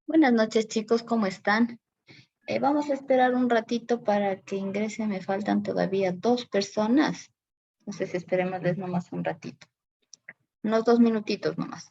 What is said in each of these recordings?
Buenas noches, chicos, ¿cómo están? Vamos a esperar un ratito para que ingresen. Me faltan todavía 2 personas. Entonces esperémosles nomás un ratito. Unos 2 minutitos nomás.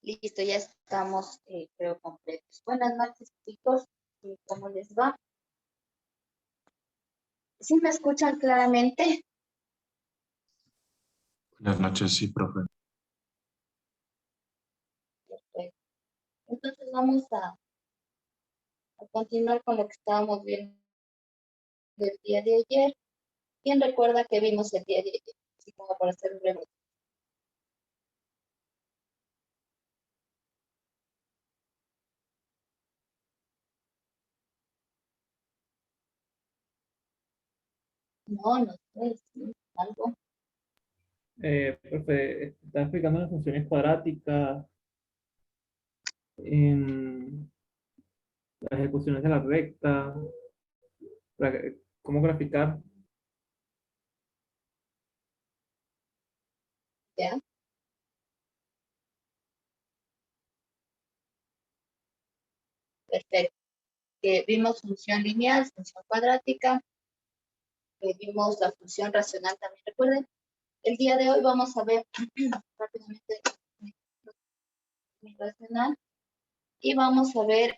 Listo, ya estamos, creo, completos. Buenas noches, chicos. ¿Cómo les va? ¿Sí me escuchan claramente? Buenas noches, sí, profe. Perfecto. Entonces vamos a continuar con lo que estábamos viendo el día de ayer. ¿Quién recuerda que vimos el día de ayer? Así como para hacer un breve. No, no sé, sí, algo. Profe, está explicando las funciones cuadráticas, en las ecuaciones de la recta, cómo graficar. ¿Ya? Perfecto. Vimos función lineal, función cuadrática, vimos la función racional también. Recuerden, el día de hoy vamos a ver rápidamente la racional y vamos a ver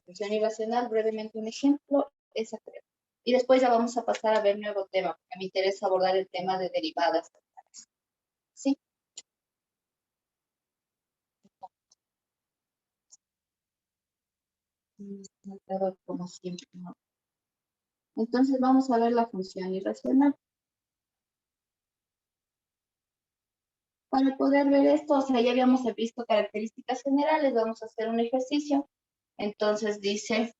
función irracional, brevemente un ejemplo, esa creo. Y después ya vamos a pasar a ver nuevo tema, porque me interesa abordar el tema de derivadas. ¿Sí? Como siempre, ¿no? Entonces vamos a ver la función irracional. Para poder ver esto, o sea, ya habíamos visto características generales, vamos a hacer un ejercicio. Entonces dice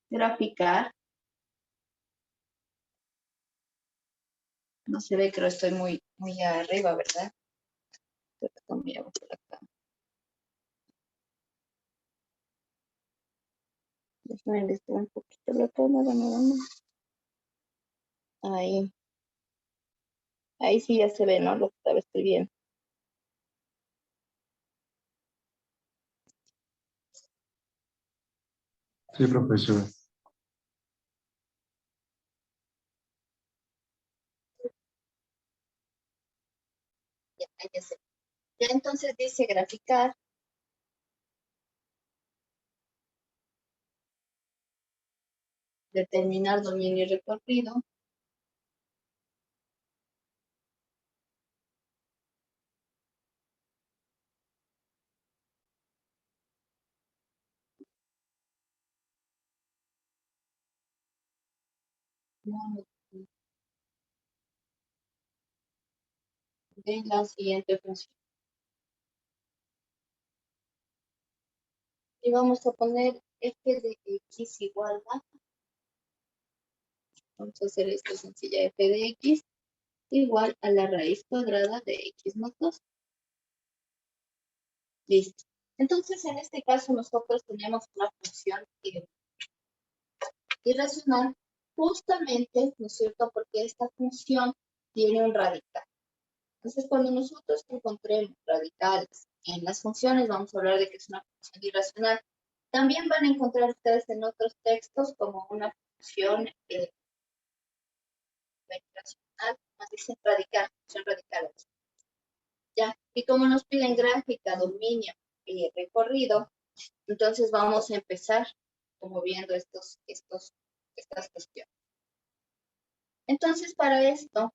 graficar. No se ve, creo estoy muy arriba, ¿verdad? Creo que cambiamos por acá. Déjenme distraer un poquito la cámara, no. Ahí. Ahí sí ya se ve, ¿no? Lo que estaba escribiendo. Sí, profesor. Ya, ahí ya se ve. Ya entonces dice graficar. Determinar dominio y recorrido. De la siguiente función. Y vamos a poner f de x igual a, vamos a hacer esto sencilla, f de x igual a la raíz cuadrada de x más 2. Listo. Entonces, en este caso, nosotros tenemos una función irracional justamente, ¿no es cierto? Porque esta función tiene un radical. Entonces, cuando nosotros encontremos radicales en las funciones, vamos a hablar de que es una función irracional. También van a encontrar ustedes en otros textos como una función irracional, más dicen radical, función radical. Ya, y como nos piden gráfica, dominio y recorrido, entonces vamos a empezar como viendo estas cuestiones. Entonces, para esto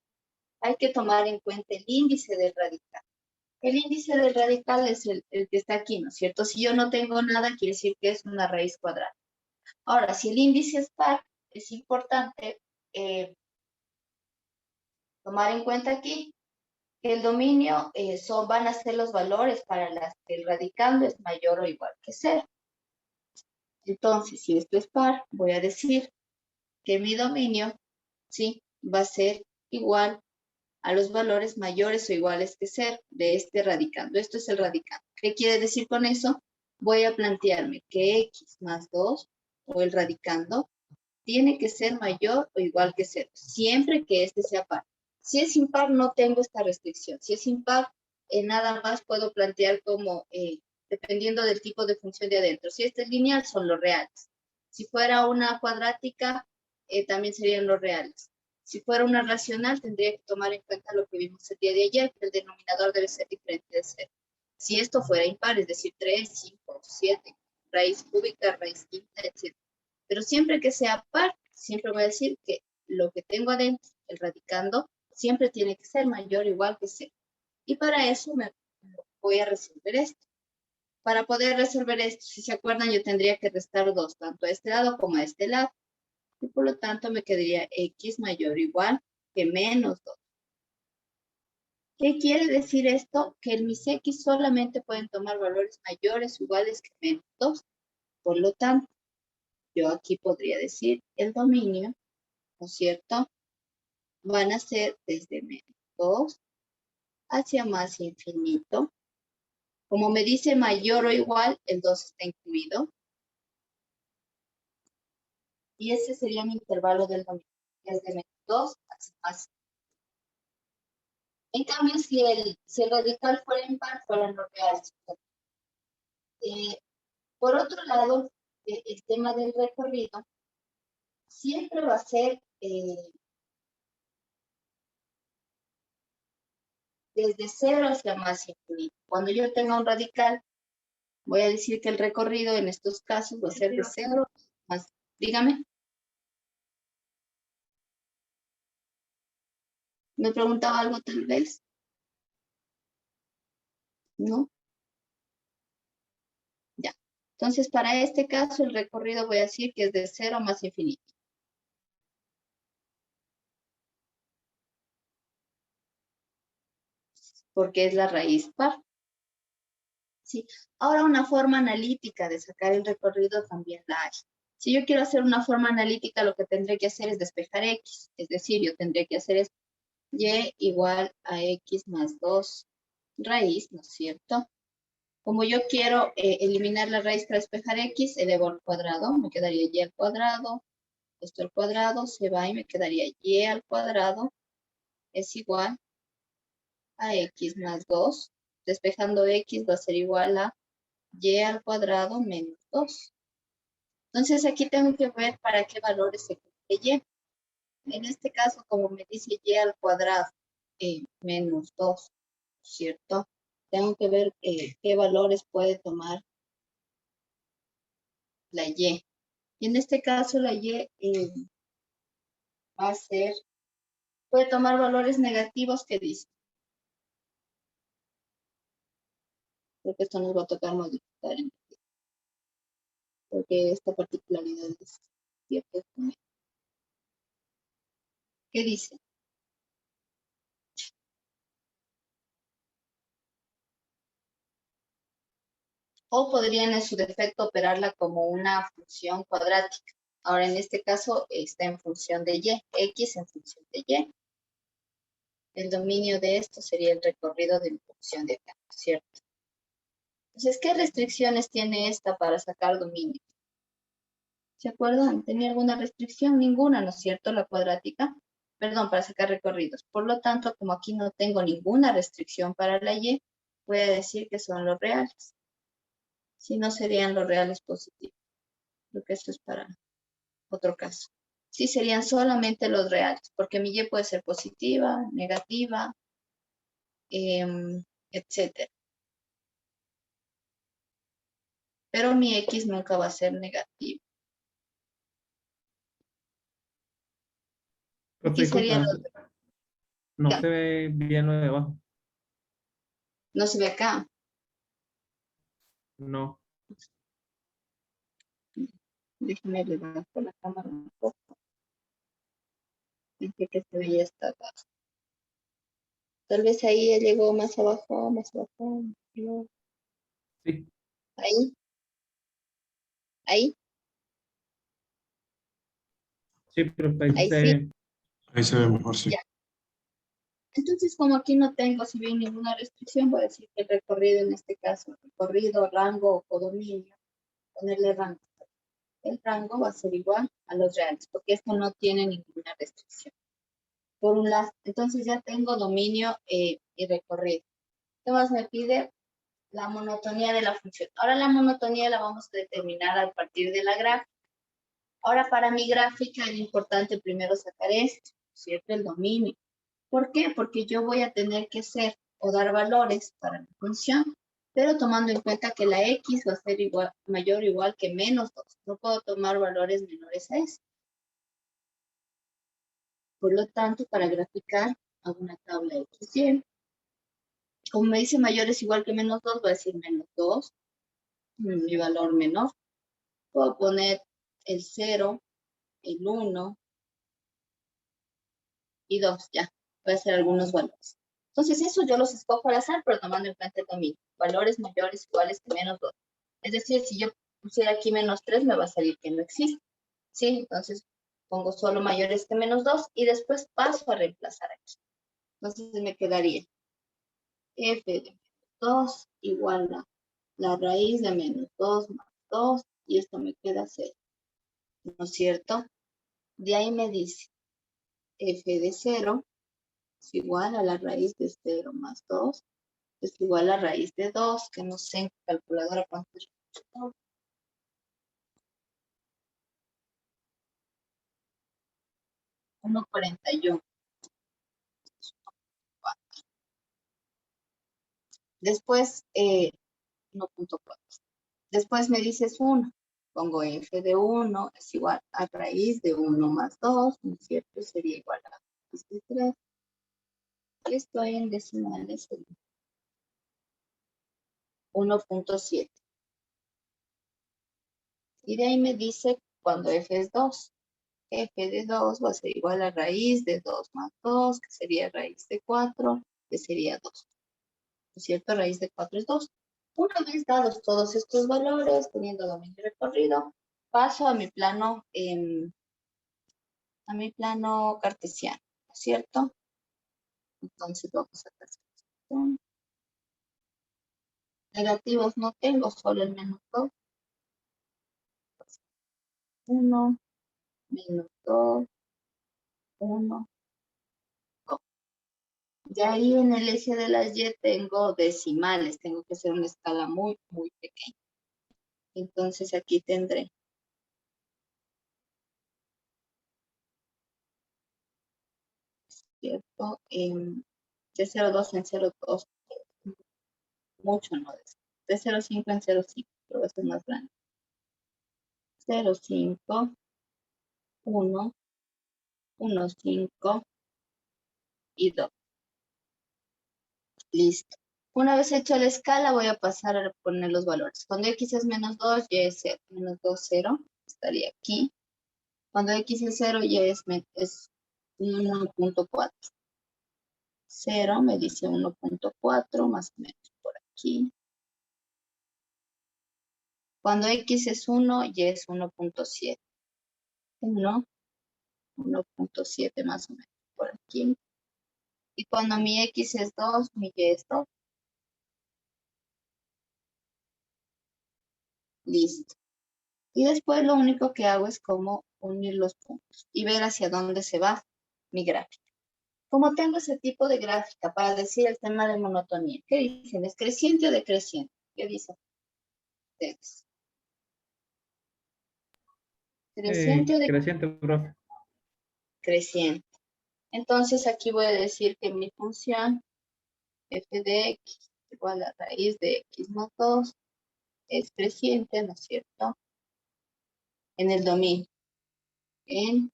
hay que tomar en cuenta el índice del radical. El índice del radical es el que está aquí, ¿no es cierto? Si yo no tengo nada, quiere decir que es una raíz cuadrada. Ahora, si el índice es par, es importante tomar en cuenta aquí que el dominio van a ser los valores para las que el radicando es mayor o igual que 0. Entonces, si esto es par, voy a decir que mi dominio, ¿sí? Va a ser igual a los valores mayores o iguales que 0 de este radicando. Esto es el radicando. ¿Qué quiere decir con eso? Voy a plantearme que x más 2 o el radicando tiene que ser mayor o igual que 0, siempre que este sea par. Si es impar, no tengo esta restricción. Si es impar, nada más puedo plantear como, dependiendo del tipo de función de adentro. Si este es lineal, son los reales. Si fuera una cuadrática, también serían los reales. Si fuera una racional, tendría que tomar en cuenta lo que vimos el día de ayer, que el denominador debe ser diferente de 0. Si esto fuera impar, es decir, 3, 5, 7, raíz cúbica, raíz quinta, etc. Pero siempre que sea par, siempre voy a decir que lo que tengo adentro, el radicando, siempre tiene que ser mayor o igual que 0. Y para eso voy a resolver esto. Para poder resolver esto, si se acuerdan, yo tendría que restar 2, tanto a este lado como a este lado. Y por lo tanto me quedaría x mayor o igual que menos 2. ¿Qué quiere decir esto? Que en mis x solamente pueden tomar valores mayores o iguales que menos 2. Por lo tanto, yo aquí podría decir el dominio, ¿no es cierto? Van a ser desde menos 2 hacia más infinito. Como me dice mayor o igual, el 2 está incluido. Y ese sería mi intervalo del dominio, desde menos 2 hacia más. En cambio, si el radical fuera impar, fueran los reales. Por otro lado, el tema del recorrido siempre va a ser desde 0 hacia más infinito. Cuando yo tenga un radical, voy a decir que el recorrido en estos casos va a ser de 0 más. Dígame. ¿Me preguntaba algo tal vez? ¿No? Ya. Entonces, para este caso, el recorrido voy a decir que es de 0 más infinito. Porque es la raíz par. Sí. Ahora, una forma analítica de sacar el recorrido también la hay. Si yo quiero hacer una forma analítica, lo que tendré que hacer es despejar x. Es decir, yo tendré que hacer esto. Y igual a x más 2 raíz, ¿no es cierto? Como yo quiero eliminar la raíz para despejar x, elevo al cuadrado, me quedaría y al cuadrado, esto al cuadrado se va y me quedaría y al cuadrado es igual a x más 2. Despejando x va a ser igual a y al cuadrado menos 2. Entonces aquí tengo que ver para qué valores se cumple y. En este caso, como me dice y al cuadrado menos 2, ¿cierto? Tengo que ver qué valores puede tomar la y. Y en este caso la y va a ser, puede tomar valores negativos que dice. Porque esto nos va a tocar modificar, porque esta particularidad es cierta. ¿Qué dice? O podrían en su defecto operarla como una función cuadrática. Ahora en este caso está en función de y, x en función de y. El dominio de esto sería el recorrido de mi función de acá, ¿cierto? Entonces, ¿qué restricciones tiene esta para sacar dominio? ¿Se acuerdan? ¿Tenía alguna restricción? Ninguna, ¿no es cierto? La cuadrática. Perdón, para sacar recorridos. Por lo tanto, como aquí no tengo ninguna restricción para la y, voy a decir que son los reales. Si no, serían los reales positivos. Creo que esto es para otro caso. Sí, serían solamente los reales, porque mi y puede ser positiva, negativa, etcétera. Pero mi x nunca va a ser negativo. Aquí sería no ya, se ve bien lo de abajo. no se ve acá. No. Déjame levantar la cámara un poco. Dice que se veía hasta abajo. Tal vez ahí ya llegó más abajo, más abajo. No. Sí. Ahí, ahí, Sí, pero ahí sí ahí se ve sí. bien. Ahí se ve mejor, sí. Ya. Entonces, como aquí no tengo, si bien ninguna restricción, voy a decir que el recorrido, en este caso, recorrido, rango o codominio, ponerle rango. El rango va a ser igual a los reales, porque esto no tiene ninguna restricción. Por un lado, entonces ya tengo dominio y recorrido. ¿Qué más me pide? La monotonía de la función. Ahora la monotonía la vamos a determinar a partir de la gráfica. Ahora para mi gráfica es importante primero sacar esto, ¿cierto? El dominio. ¿Por qué? Porque yo voy a tener que hacer o dar valores para mi función, pero tomando en cuenta que la x va a ser igual, mayor o igual que menos 2. No puedo tomar valores menores a eso. Por lo tanto, para graficar, hago una tabla x y. Como me dice mayor es igual que menos 2, voy a decir menos 2, mi valor menor. Puedo poner el 0, el 1 y 2, ya. Voy a hacer algunos valores. Entonces, eso yo los escojo al azar, pero tomando en cuenta el dominio. Valores mayores iguales que menos 2. Es decir, si yo pusiera aquí menos 3, me va a salir que no existe. ¿Sí? Entonces, pongo solo mayores que menos 2 y después paso a reemplazar aquí. Entonces, me quedaría f de menos 2 igual a la raíz de menos 2 más 2 y esto me queda 0. ¿No es cierto? De ahí me dice f de 0 es igual a la raíz de 0 más 2 es igual a raíz de 2, que no sé en calculadora cuánto es. 1,41. Después, 1,4. Después me dices 1. Pongo f de 1 es igual a raíz de 1 más 2, ¿no es cierto? Sería igual a raíz de 3. Esto en decimales es 1,7. Y de ahí me dice cuando f es 2. F de 2 va a ser igual a raíz de 2 más 2, que sería raíz de 4, que sería 2. ¿No es cierto? Raíz de 4 es 2. Una vez dados todos estos valores, teniendo dominio recorrido, paso a mi plano cartesiano, ¿no es cierto? Entonces vamos a hacer esto. Negativos no tengo, solo el menos 2. 1, menos 2, 1, 2. De ahí en el eje de las Y tengo decimales, tengo que hacer una escala muy, muy pequeña. Entonces aquí tendré ¿cierto? De 0,2 en 0,2, mucho no es. De 0,5 en 0,5, pero este es más grande. 0,5, 1, 1,5 y 2. Listo. Una vez hecho la escala, voy a pasar a poner los valores. Cuando x es menos 2, y es 0. Menos 2, 0. Estaría aquí. Cuando x es 0, y es 1,4. 0 me dice 1,4, más o menos por aquí. Cuando x es 1, y es 1,7. 1, 1,7 más o menos por aquí. Y cuando mi x es 2, mi y es 2. Listo. Y después lo único que hago es como unir los puntos y ver hacia dónde se va mi gráfica. Como tengo ese tipo de gráfica para decir el tema de monotonía, ¿qué dicen? ¿Es creciente o decreciente? ¿Qué dicen ustedes? ¿Creciente o decreciente? Creciente, profe. Creciente. Entonces aquí voy a decir que mi función f de x igual a raíz de x más 2 es creciente, ¿no es cierto? En el dominio, en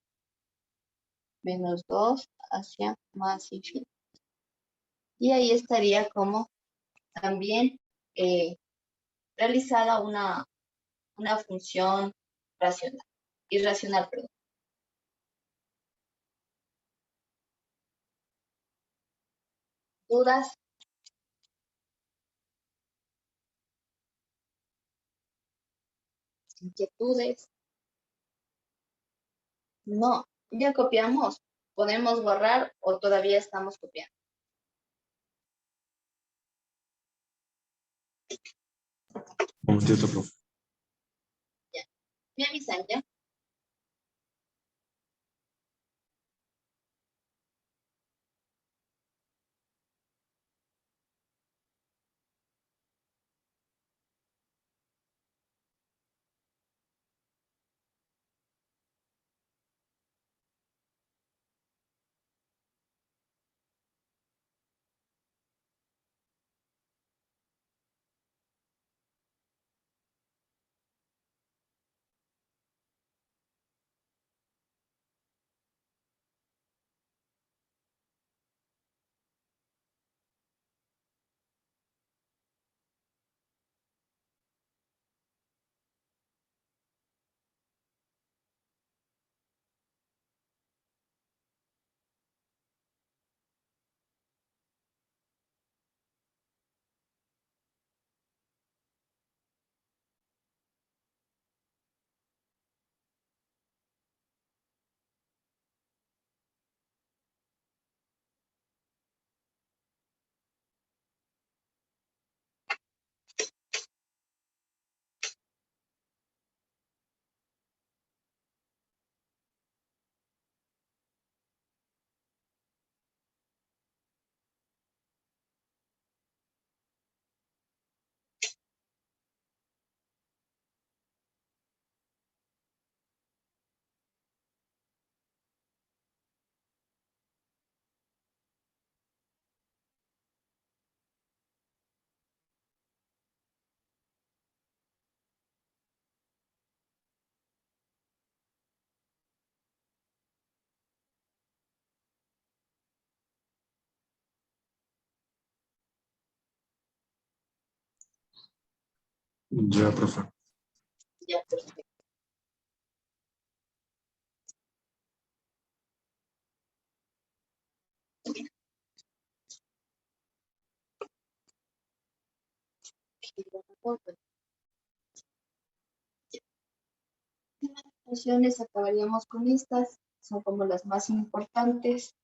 menos 2 hacia más infinito. Y ahí estaría como también eh, realizada una función racional, irracional, perdón. ¿Dudas? ¿Inquietudes? No, ya copiamos. ¿Podemos borrar o todavía estamos copiando? Un momentito, profe. Ya. ¿Me avisan ya? Ya, profe. Ya, perfecto. escribo mejor, pues. Las funciones acabaríamos con estas, son como las más importantes.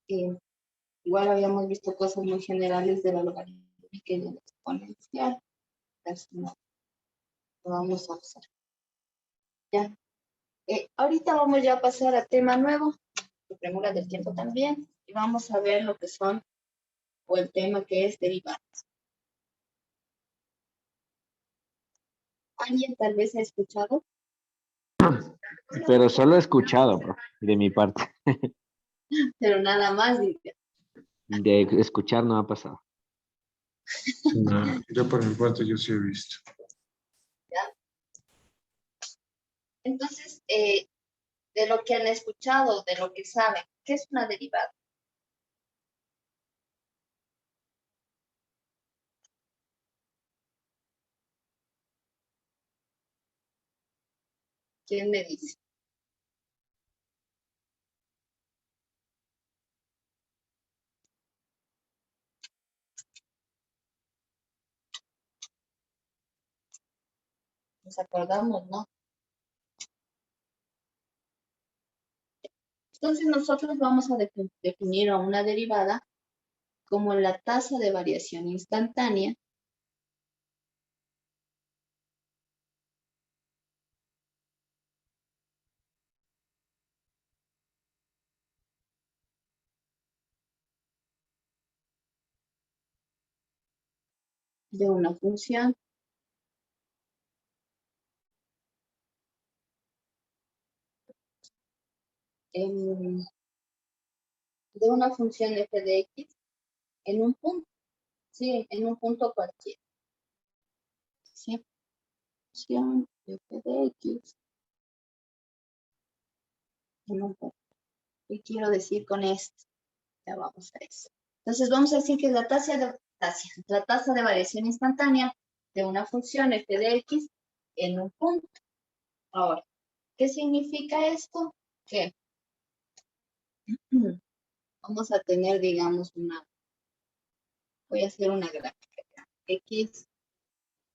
Igual habíamos visto cosas muy generales de la logarítmica y de la exponencial. Así no lo vamos a usar. Ya. Ahorita vamos ya a pasar a tema nuevo, de premura del tiempo también, y vamos a ver lo que son, o el tema que es derivadas. ¿Alguien tal vez ha escuchado? Pero solo he escuchado, profe, de mi parte. Pero nada más, dice. De escuchar no ha pasado. No, yo por mi parte yo sí he visto. Entonces, de lo que han escuchado, de lo que saben, ¿qué es una derivada? ¿Quién me dice? Nos acordamos, ¿no? Entonces nosotros vamos a definir a una derivada como la tasa de variación instantánea de una función f de x en un punto, sí, en un punto cualquiera. ¿Sí? Función f de x en un punto. ¿Qué quiero decir con esto? Ya vamos a eso. Entonces vamos a decir que es la tasa de variación instantánea de una función f de x en un punto. Ahora, ¿qué significa esto? Que vamos a tener, digamos, voy a hacer una gráfica. X,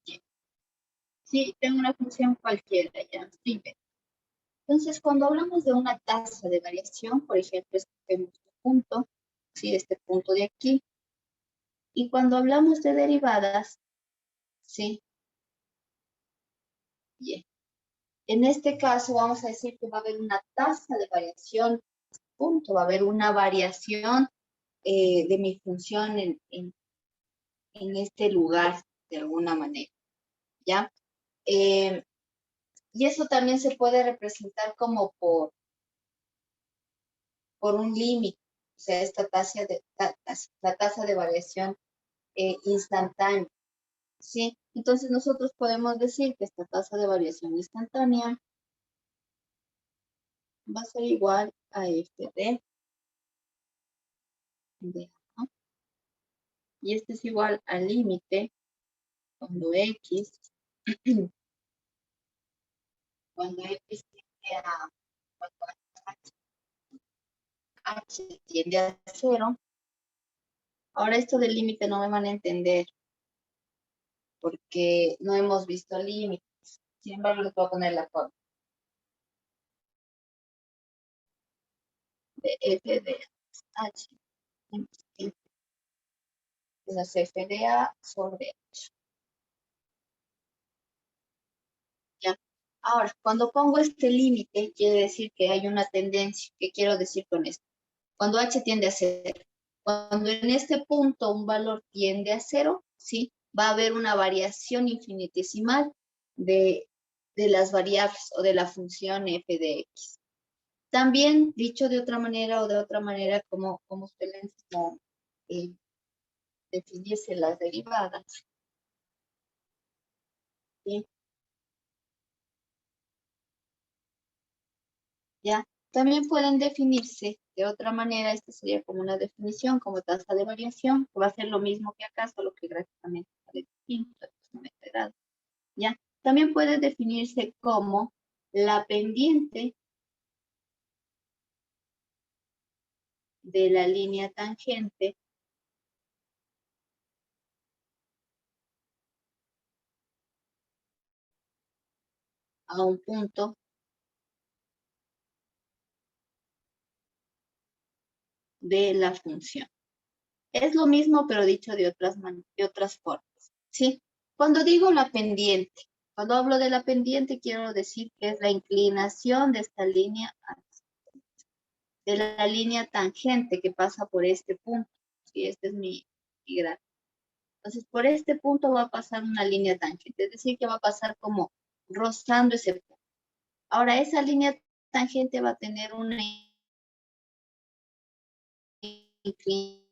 Y. Sí, tengo una función cualquiera, ya, sí. Entonces, cuando hablamos de una tasa de variación, por ejemplo, este punto, sí, este punto de aquí, y cuando hablamos de derivadas, sí, bien. En este caso, vamos a decir que va a haber una tasa de variación, punto, va a haber una variación de mi función en este lugar, de alguna manera, ¿ya? Y eso también se puede representar como por un límite, o sea, esta la tasa de variación instantánea, ¿sí? Entonces nosotros podemos decir que esta tasa de variación instantánea va a ser igual a f de ¿no? Y este es igual al límite cuando x, cuando x tiende h tiende a 0. Ahora esto del límite no me van a entender porque no hemos visto límites. Sin embargo, les voy a poner la forma de f de h. Es f de a sobre h. ¿Ya? Ahora, cuando pongo este límite, quiere decir que hay una tendencia. ¿Qué quiero decir con esto? Cuando h tiende a 0. Cuando en este punto un valor tiende a 0, ¿sí? Va a haber una variación infinitesimal de las variables o de la función f de x. También, dicho de otra manera o de otra manera, como suelen definirse las derivadas, ¿sí? ¿Ya? También pueden definirse de otra manera, esta sería como una definición, como tasa de variación, que va a ser lo mismo que acá, solo que gráficamente sale distinto, ¿ya? También puede definirse como la pendiente de la línea tangente a un punto de la función. Es lo mismo, pero dicho de otras formas, ¿sí? Cuando digo la pendiente, cuando hablo de la pendiente, quiero decir que es la inclinación de esta línea, de la línea tangente que pasa por este punto. ¿Sí? Este es mi gráfico. Entonces, por este punto va a pasar una línea tangente, es decir, que va a pasar como rozando ese punto. Ahora, esa línea tangente va a tener una inclinación,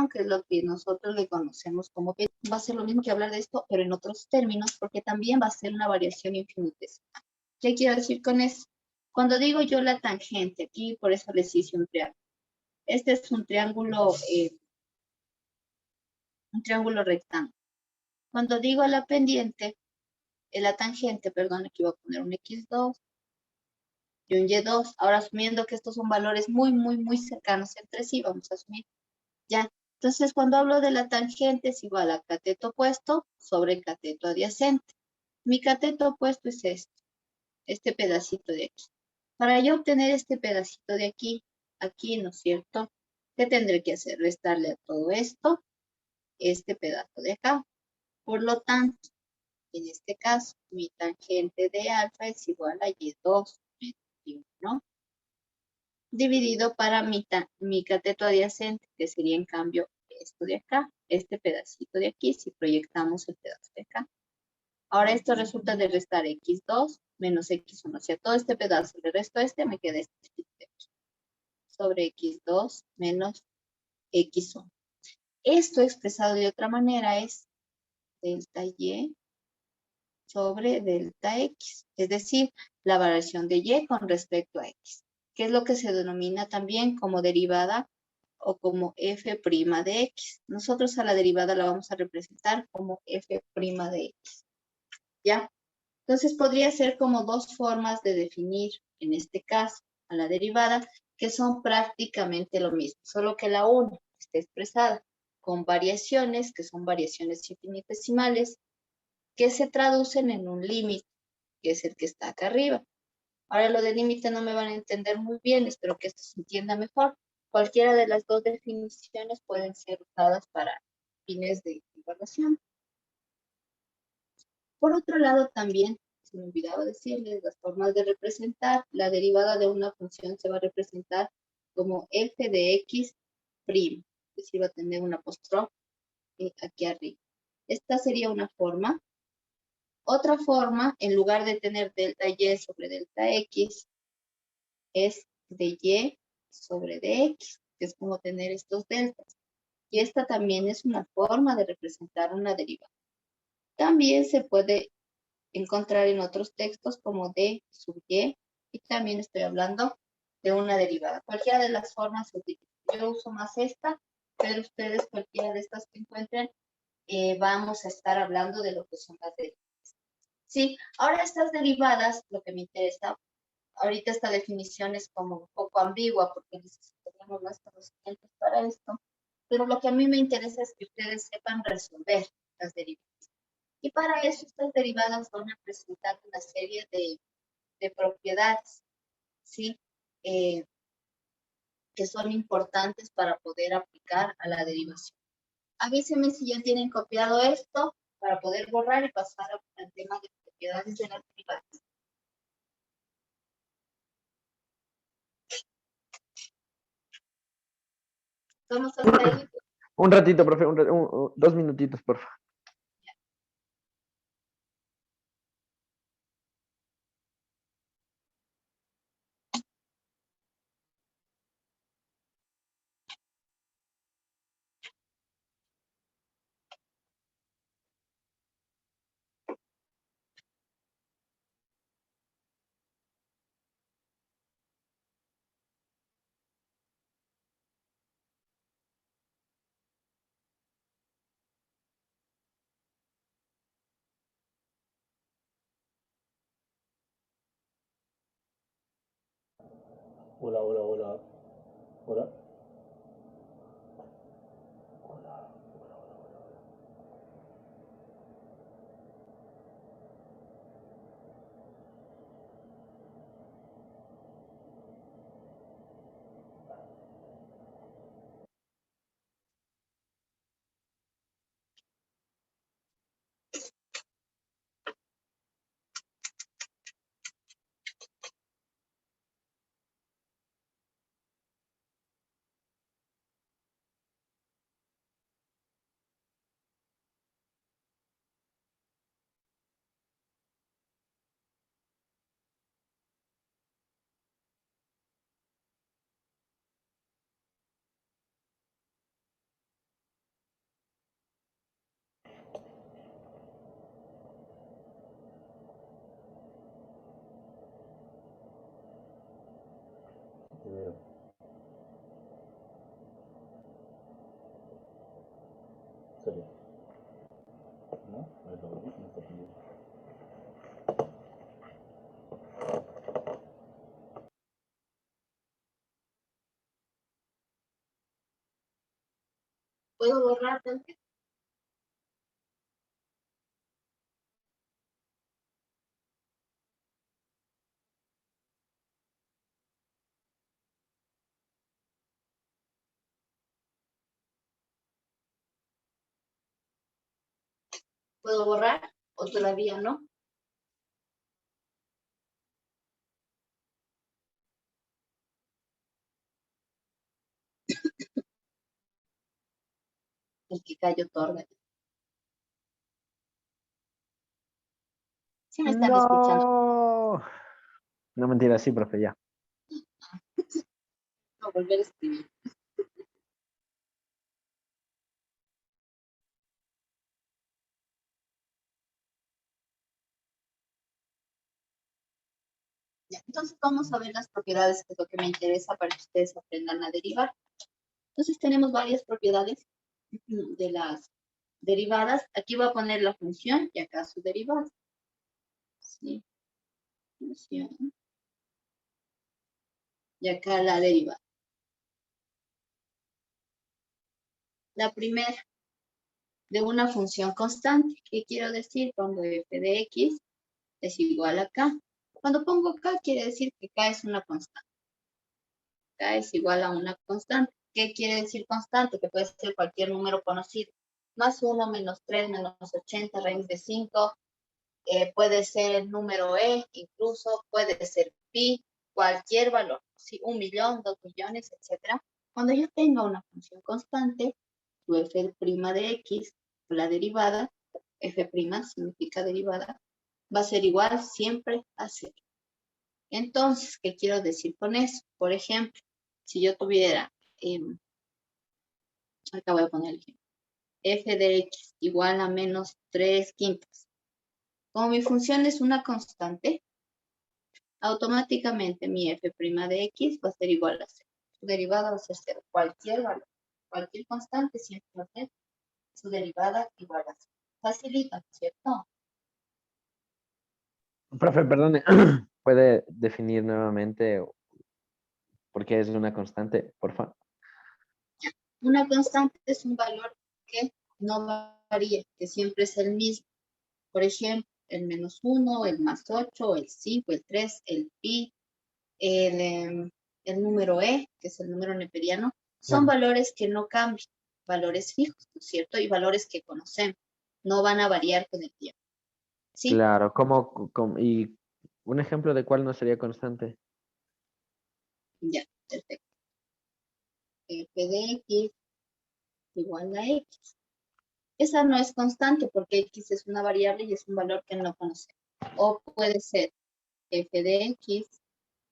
que es lo que nosotros le conocemos como que va a ser lo mismo que hablar de esto, pero en otros términos, porque también va a ser una variación infinitesimal. ¿Qué quiero decir con eso? Cuando digo yo la tangente, aquí por eso les hice un triángulo. Este es un triángulo rectángulo. Cuando digo la pendiente, la tangente, perdón, aquí voy a poner un x2 y un y2. Ahora asumiendo que estos son valores muy, muy, muy cercanos entre sí, vamos a asumir. Ya, entonces cuando hablo de la tangente es igual a cateto opuesto sobre cateto adyacente. Mi cateto opuesto es este pedacito de aquí. Para yo obtener este pedacito de aquí, ¿no es cierto? ¿Qué tendré que hacer? Restarle a todo esto, este pedazo de acá. Por lo tanto, en este caso, mi tangente de alfa es igual a y2 menos y1, dividido para mi cateto adyacente, que sería en cambio esto de acá, este pedacito de aquí, si proyectamos el pedazo de acá. Ahora esto resulta de restar x2 menos x1, o sea, todo este pedazo, le resto este, me queda este sobre x2 menos x1. Esto expresado de otra manera es delta y sobre delta x, es decir, la variación de y con respecto a x, que es lo que se denomina también como derivada o como f' de x. Nosotros a la derivada la vamos a representar como f' de x, ¿ya? Entonces podría ser como dos formas de definir, en este caso, a la derivada, que son prácticamente lo mismo, solo que la una está expresada con variaciones, que son variaciones infinitesimales, que se traducen en un límite, que es el que está acá arriba. Ahora lo de límite no me van a entender muy bien, espero que esto se entienda mejor. Cualquiera de las dos definiciones pueden ser usadas para fines de evaluación. Por otro lado, también, se me olvidaba decirles, las formas de representar, la derivada de una función se va a representar como f de x primo, es decir, va a tener un apóstrofe aquí arriba. Esta sería una forma. Otra forma, en lugar de tener delta y sobre delta x, es de y sobre dx, que es como tener estos deltas. Y esta también es una forma de representar una derivada. También se puede encontrar en otros textos como d sub y también estoy hablando de una derivada. Cualquiera de las formas se utiliza. Yo uso más esta, pero ustedes cualquiera de estas que encuentren, vamos a estar hablando de lo que son las derivadas. Sí, ahora estas derivadas, lo que me interesa, ahorita esta definición es como un poco ambigua porque necesitaríamos más conocimientos para esto, pero lo que a mí me interesa es que ustedes sepan resolver las derivadas. Y para eso estas derivadas van a presentar una serie de propiedades, ¿sí? Que son importantes para poder aplicar a la derivación. Avísenme si ya tienen copiado esto para poder borrar y pasar al tema de propiedades de las derivadas. ¿Estamos hasta ahí? Un ratito, profe, 2 minutitos, por favor. Hola, hola, hola. Hola. ¿Puedo borrar Dante? ¿Puedo borrar o todavía no? El que cayó otorga. Sí me están escuchando. No. No, mentira, sí, profe, ya. No, volver a escribir. Ya, entonces vamos a ver las propiedades, que es lo que me interesa para que ustedes aprendan a derivar. Entonces tenemos varias propiedades de las derivadas. Aquí voy a poner la función y acá su derivada. Sí, función. Y acá la derivada. La primera, de una función constante. ¿Qué quiero decir? Cuando f de x es igual a k. Cuando pongo k, quiere decir que k es una constante. K es igual a una constante. ¿Qué quiere decir constante? Que puede ser cualquier número conocido. Más 1, menos 3, menos 80, raíz de 5. Puede ser el número e, incluso puede ser pi, cualquier valor. ¿Sí? 1.000.000, 2.000.000, etc. Cuando yo tenga una función constante, tu f' de x, la derivada, f' significa derivada, va a ser igual siempre a 0. Entonces, ¿qué quiero decir con eso? Por ejemplo, si yo tuviera, acá voy a poner el ejemplo, f de x igual a menos 3/5. Como mi función es una constante, automáticamente mi f' de x va a ser igual a 0. Su derivada va a ser 0. Cualquier valor, cualquier constante siempre va a ser su derivada igual a 0. Facilita, ¿cierto? Profe, perdone, ¿puede definir nuevamente por qué es una constante, por favor? Una constante es un valor que no varía, que siempre es el mismo. Por ejemplo, el -1, el +8, el 5, el 3, el pi, el número e, que es el número neperiano, son Claro. valores que no cambian, valores fijos, ¿no es cierto? Y valores que conocemos, no van a variar con el tiempo. ¿Sí? Claro, y un ejemplo de cuál no sería constante? Ya, perfecto. F de x igual a x. Esa no es constante porque x es una variable y es un valor que no conocemos. O puede ser f de x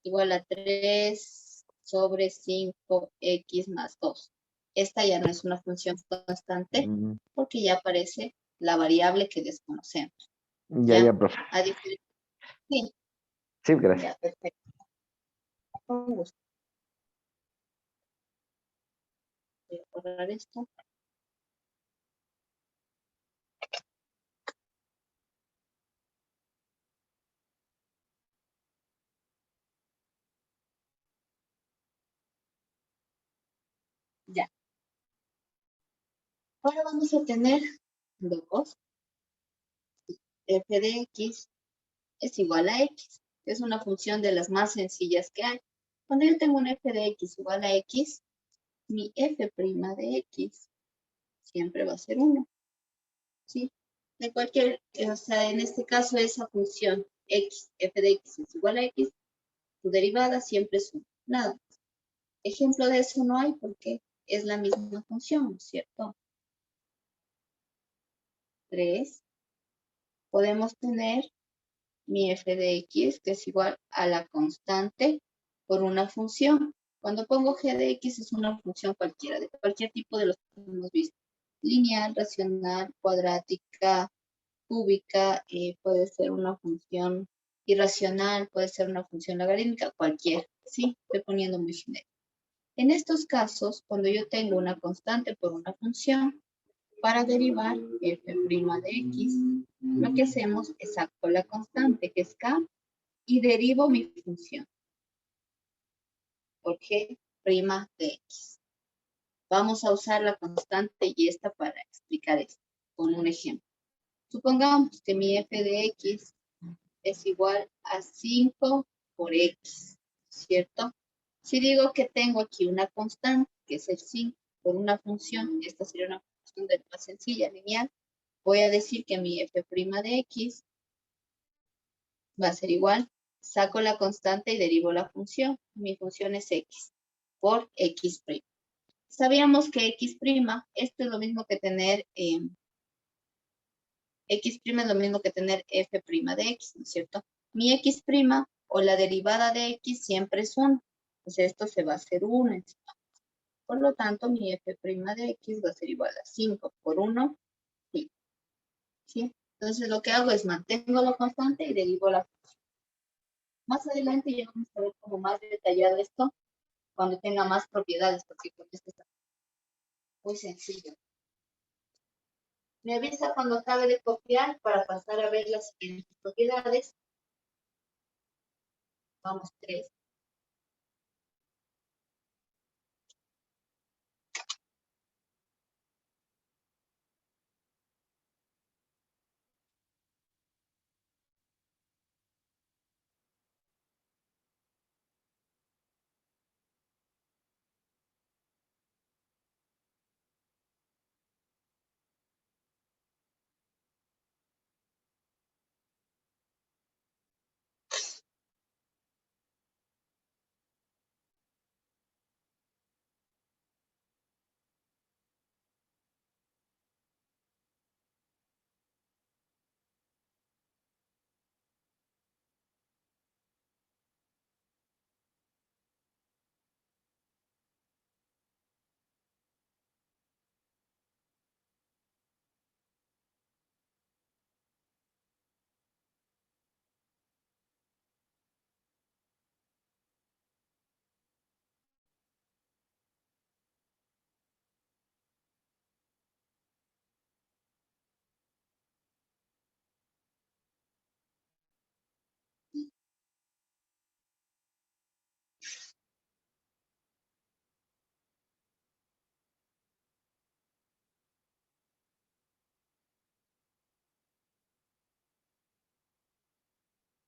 igual a 3 sobre 5x más 2. Esta ya no es una función constante Mm, porque ya aparece la variable que desconocemos. ya, ¿Ya? profe. A diferencia. Sí, Sí, gracias. ya, perfecto. Con gusto. Voy a borrar esto. Ya. Ahora vamos a tener dos. F de x es igual a x. Es una función de las más sencillas que hay. Cuando yo tengo un f de x igual a x, mi f' de x siempre va a ser 1. ¿Sí? De cualquier, o sea, en este caso esa función x, f de x es igual a x, su derivada siempre es 1. Nada. Ejemplo de eso no hay porque es la misma función, ¿no es cierto? 3. Podemos tener mi f de x, que es igual a la constante por una función. Cuando pongo g de x es una función cualquiera, de cualquier tipo de los que hemos visto. Lineal, racional, cuadrática, cúbica, puede ser una función irracional, puede ser una función logarítmica, cualquiera, ¿sí? Estoy poniendo muy genérico. En estos casos, cuando yo tengo una constante por una función, para derivar f' de x, lo que hacemos es saco la constante, que es k, y derivo mi función por g' de x. Vamos a usar la constante y esta para explicar esto, con un ejemplo. Supongamos que mi f de x es igual a 5 por x, ¿cierto? Si digo que tengo aquí una constante, que es el 5, por una función, y esta sería una función de más sencilla, lineal, voy a decir que mi f' de x va a ser igual, saco la constante y derivo la función. Mi función es x por x'. Sabíamos que x', esto es lo mismo que tener, x' es lo mismo que tener f' de x, ¿no es cierto? Mi x' o la derivada de x siempre es 1. Entonces esto se va a hacer 1 encima. Por lo tanto, mi f' de x va a ser igual a 5 por 1, sí. ¿Sí? Entonces lo que hago es mantengo la constante y derivo la función. Más adelante ya vamos a ver como más detallado esto cuando tenga más propiedades, porque con esto está muy sencillo. Me avisa cuando acabe de copiar para pasar a ver las siguientes propiedades. Vamos, 3.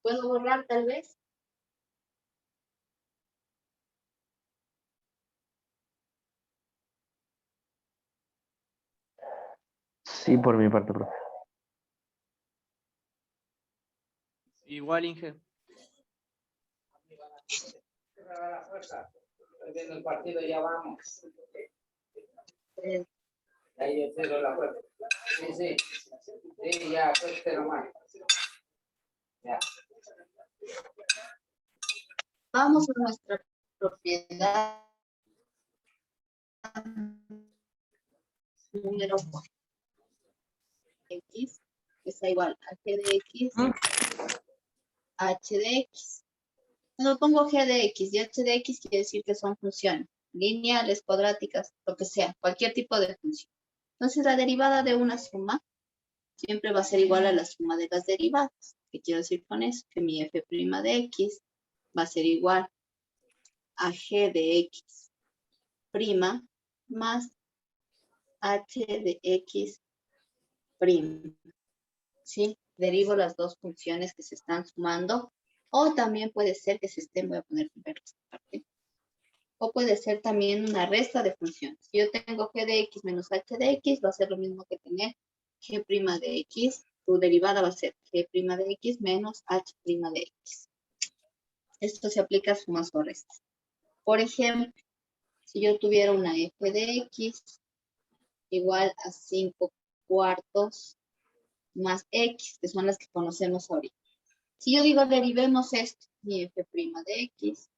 ¿Puedo borrar tal vez? Sí, por mi parte, profe. Igual, Inge. En el partido ya vamos. Eh, Ahí yo cierro la puerta. Sí, sí. Sí, ya, pues te lo mando. Ya. Vamos a nuestra propiedad número 4. X está igual a g de x, h de x. Cuando pongo g de x y h de x quiere decir que son funciones lineales, cuadráticas, lo que sea, cualquier tipo de función. Entonces la derivada de una suma siempre va a ser igual a la suma de las derivadas. ¿Qué quiero decir con eso? Que mi f' de x va a ser igual a g de x' más h de x'. ¿Sí? Derivo las dos funciones que se están sumando. O también puede ser que se estén, voy a poner primero esta parte. O puede ser también una resta de funciones. Si yo tengo g de x menos h de x, va a ser lo mismo que tener g' de x. Tu derivada va a ser g' de x menos h' de x. Esto se aplica a sumas o restas. Por ejemplo, si yo tuviera una f de x igual a 5 cuartos más x, que son las que conocemos ahorita. Si yo digo derivemos esto, mi f' de x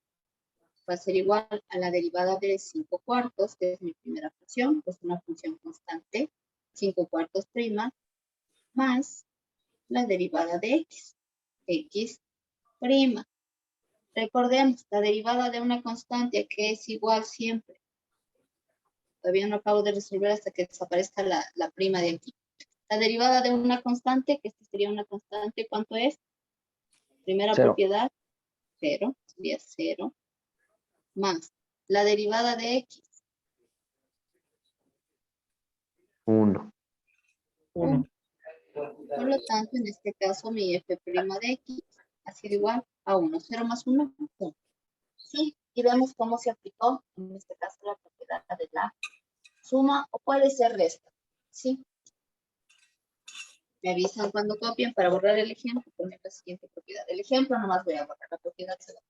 va a ser igual a la derivada de 5 cuartos, que es mi primera función, que es una función constante, 5 cuartos prima, más la derivada de x, x prima. Recordemos, la derivada de una constante que es igual siempre. Todavía no acabo de resolver hasta que desaparezca la prima de aquí. La derivada de una constante, que esta sería una constante, ¿cuánto es? Primera Cero. propiedad, 0, sería 0, más la derivada de x, 1. 1. por lo tanto, en este caso, mi f' de x ha sido igual a 1. 0 más 1, 1. Sí, y vemos cómo se aplicó, en este caso, la propiedad de la suma, o puede ser resta. Sí. Me avisan cuando copien para borrar el ejemplo, poner la siguiente propiedad. El ejemplo nomás voy a borrar, la propiedad se va.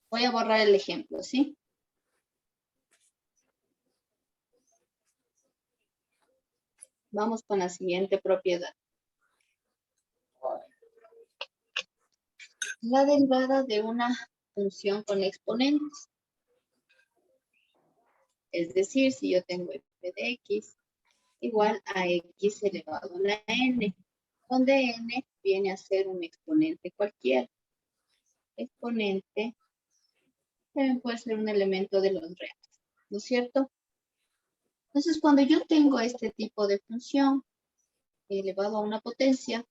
Voy a borrar el ejemplo, ¿sí? Vamos con la siguiente propiedad. La derivada de una función con exponentes. Es decir, si yo tengo f de x igual a x elevado a la n, donde n viene a ser un exponente cualquiera. Exponente también puede ser un elemento de los reales, ¿no es cierto? Entonces, cuando yo tengo este tipo de función elevado a una potencia,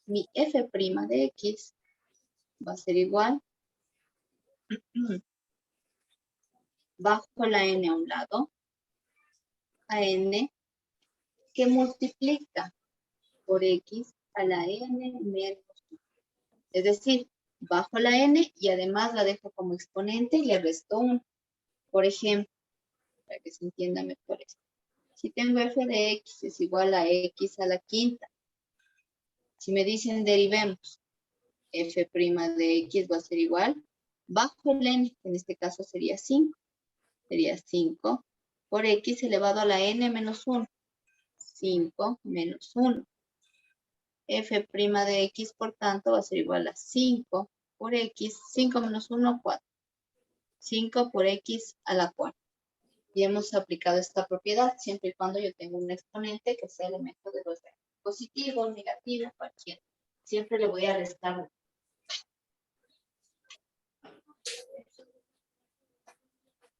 mi f' de x va a ser igual bajo la n a un lado, a n que multiplica por x a la n menos 1. Es decir, bajo la n y además la dejo como exponente y le resto 1. Por ejemplo, para que se entienda mejor esto. Si tengo f de x es igual a x a la quinta. Si me dicen derivemos, f' de x va a ser igual bajo el n, que en este caso sería 5. Sería 5 por x elevado a la n menos 1. 5 menos 1. F' de x, por tanto, va a ser igual a 5 por x. 5 menos 1, 4. 5 por x a la cuarta. Y hemos aplicado esta propiedad siempre y cuando yo tenga un exponente que sea elemento de los reales. Positivo, negativo, cualquiera. Siempre le voy a restar.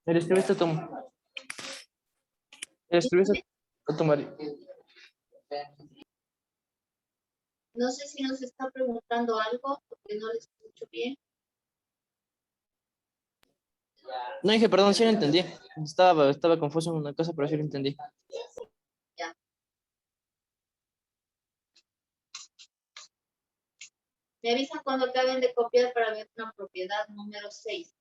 ¿Le escribiste a tu, le escribiste a tu marido? No sé si nos está preguntando algo porque no le escucho bien. No dije, perdón, sí lo entendí. Estaba confuso en una cosa, pero sí lo entendí. Ya. Me avisan cuando acaben de copiar para ver una propiedad número 6.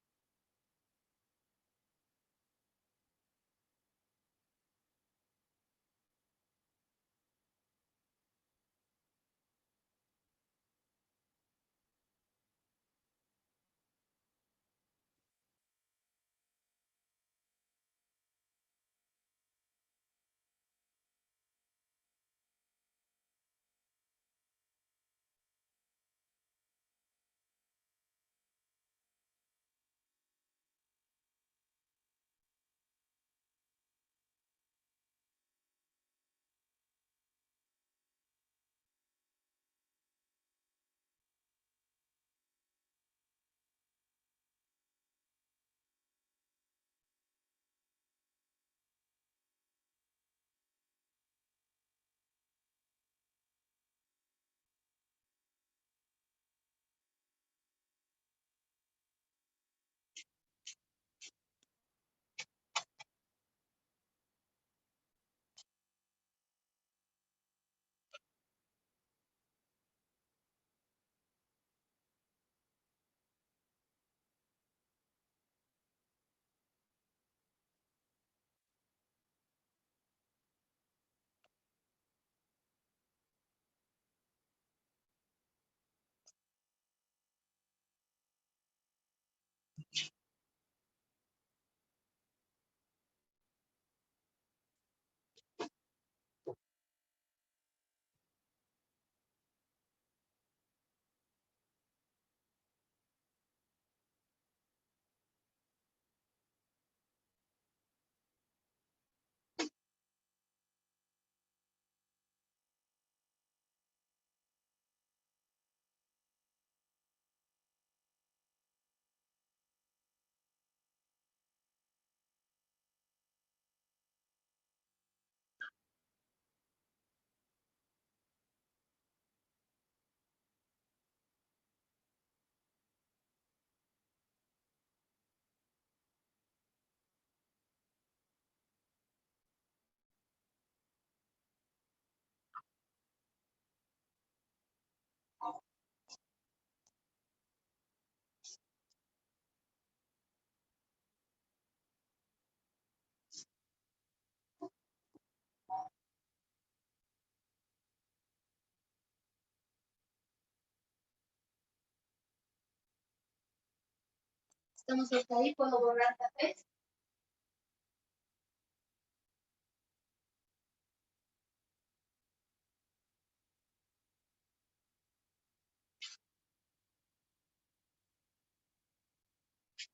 ¿Estamos hasta ahí? ¿Puedo borrar tal vez?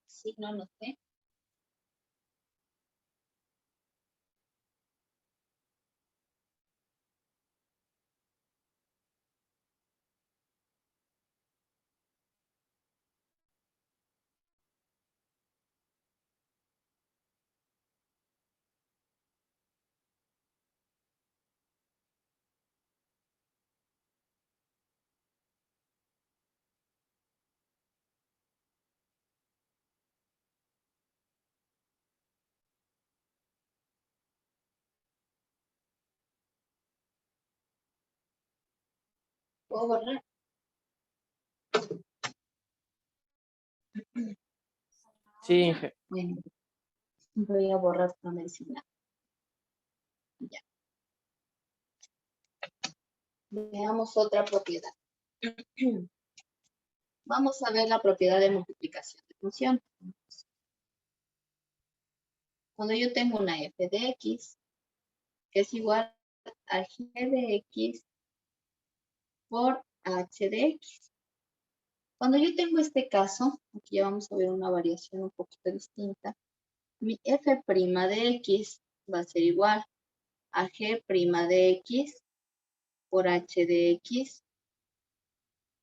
Sí, no, no sé. ¿Puedo borrar? Sí, Inge. Bueno, voy a borrar para mencionar. Ya. Veamos otra propiedad. Vamos a ver la propiedad de multiplicación de función. Cuando yo tengo una f de x, que es igual a g de x por h de x. Cuando yo tengo este caso, aquí ya vamos a ver una variación un poquito distinta, mi f' de x va a ser igual a g' de x por h de x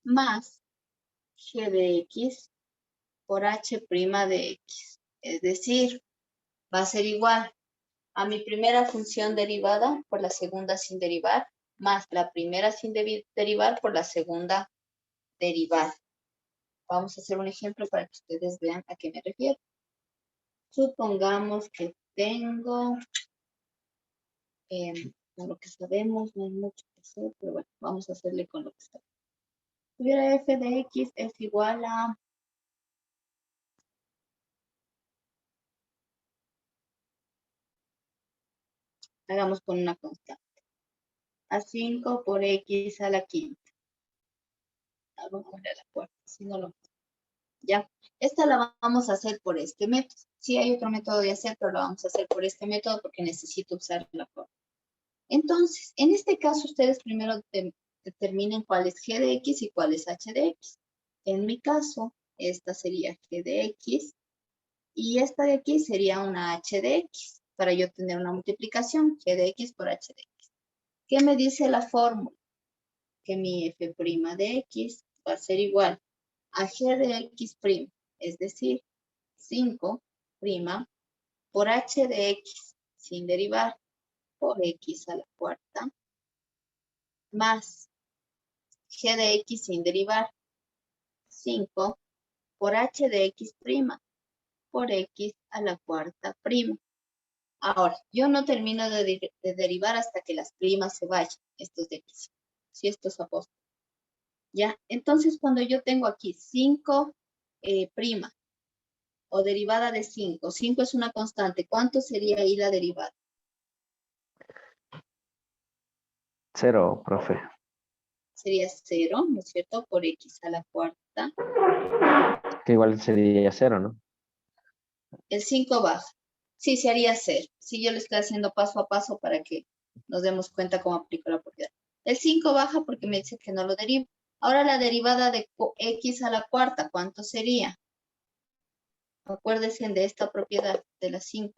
más g de x por h' de x. Es decir, va a ser igual a mi primera función derivada por la segunda sin derivar, más la primera sin derivar por la segunda derivada. Vamos a hacer un ejemplo para que ustedes vean a qué me refiero. Supongamos que tengo, con lo que sabemos, no hay mucho que hacer, pero bueno, vamos a hacerle con lo que sabemos. Si tuviera f de x es igual a hagamos con una constante, a 5 por x a la quinta. Vamos a poner la cuarta, si no lo... Ya, esta la vamos a hacer por este método. Sí hay otro método de hacer, pero la vamos a hacer por este método porque necesito usar la forma. Entonces, en este caso, ustedes primero determinen cuál es g de x y cuál es h de x. En mi caso, esta sería g de x y esta de aquí sería una h de x para yo tener una multiplicación, g de x por h de x. ¿Qué me dice la fórmula? Que mi f' de x va a ser igual a g de x', es decir, 5' por h de x sin derivar por x a la cuarta más g de x sin derivar 5 por h de x' por x a la cuarta prima. Ahora, yo no termino de derivar hasta que las primas se vayan, estos de aquí. Si estos apóstoles. Ya, entonces cuando yo tengo aquí 5' o derivada de 5, 5 es una constante, ¿cuánto sería ahí la derivada? 0, profe. Sería 0, ¿no es cierto? Por x a la cuarta. Que igual sería 0, ¿no? El 5 baja. Sí, se haría 0. Sí, yo lo estoy haciendo paso a paso para que nos demos cuenta cómo aplico la propiedad. El 5 baja porque me dice que no lo derivo. Ahora la derivada de x a la cuarta, ¿cuánto sería? Acuérdense de esta propiedad de la 5.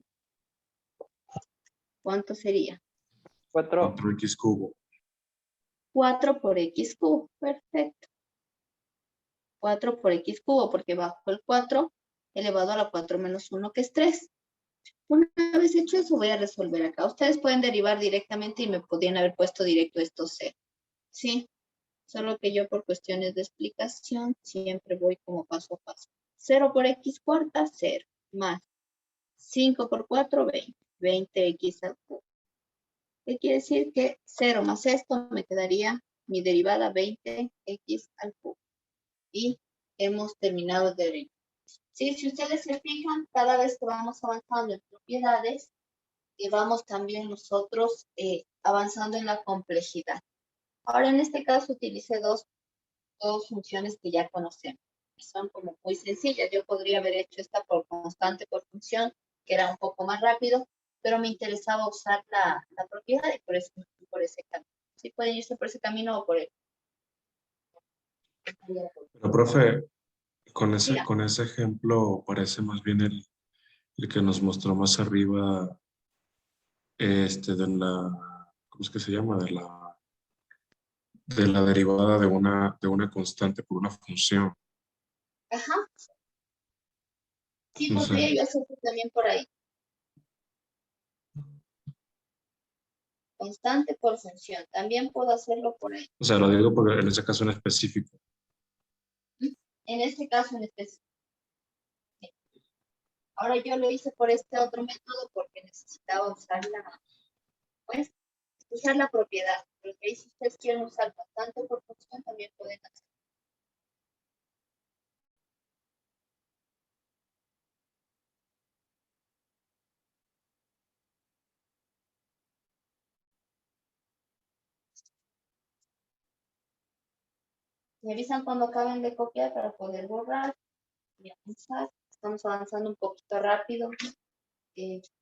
¿Cuánto sería? 4. 4x cubo. 4 por x cubo. Perfecto. 4 por x cubo, porque bajo el 4 elevado a la 4 menos 1, que es 3. Una vez hecho eso, voy a resolver acá. Ustedes pueden derivar directamente y me podrían haber puesto directo esto 0. ¿Sí? Solo que yo por cuestiones de explicación siempre voy como paso a paso. 0 por x cuarta, 0. Más 5 por 4, 20. 20x al cubo. ¿Qué quiere decir? Que 0 más esto me quedaría mi derivada 20x al cubo. Y hemos terminado de derivar. Sí, si ustedes se fijan, cada vez que vamos avanzando en propiedades, vamos también nosotros avanzando en la complejidad. Ahora, en este caso, utilicé dos funciones que ya conocemos. son como muy sencillas. Yo podría haber hecho esta por constante por función, que era un poco más rápido, pero me interesaba usar la propiedad y por eso me fui por ese camino. Sí pueden irse por ese camino o por el. Pero, profe, Mira, con ese ejemplo parece más bien el que nos mostró más arriba, de la, ¿cómo es que se llama? De la derivada de una constante por una función. ajá, sí No sé. podría yo hacerlo también por ahí. Constante por función. También puedo hacerlo por ahí. O sea, lo digo porque en ese caso en específico. En este caso en específico. Ahora yo lo hice por este otro método porque necesitaba pues, usar la propiedad. Pero que ahí si ustedes quieren usar constante por función, también pueden hacer. Me avisan cuando acaben de copiar para poder borrar y avanzar. Estamos avanzando un poquito rápido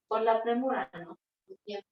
por la premura, ¿no? El tiempo.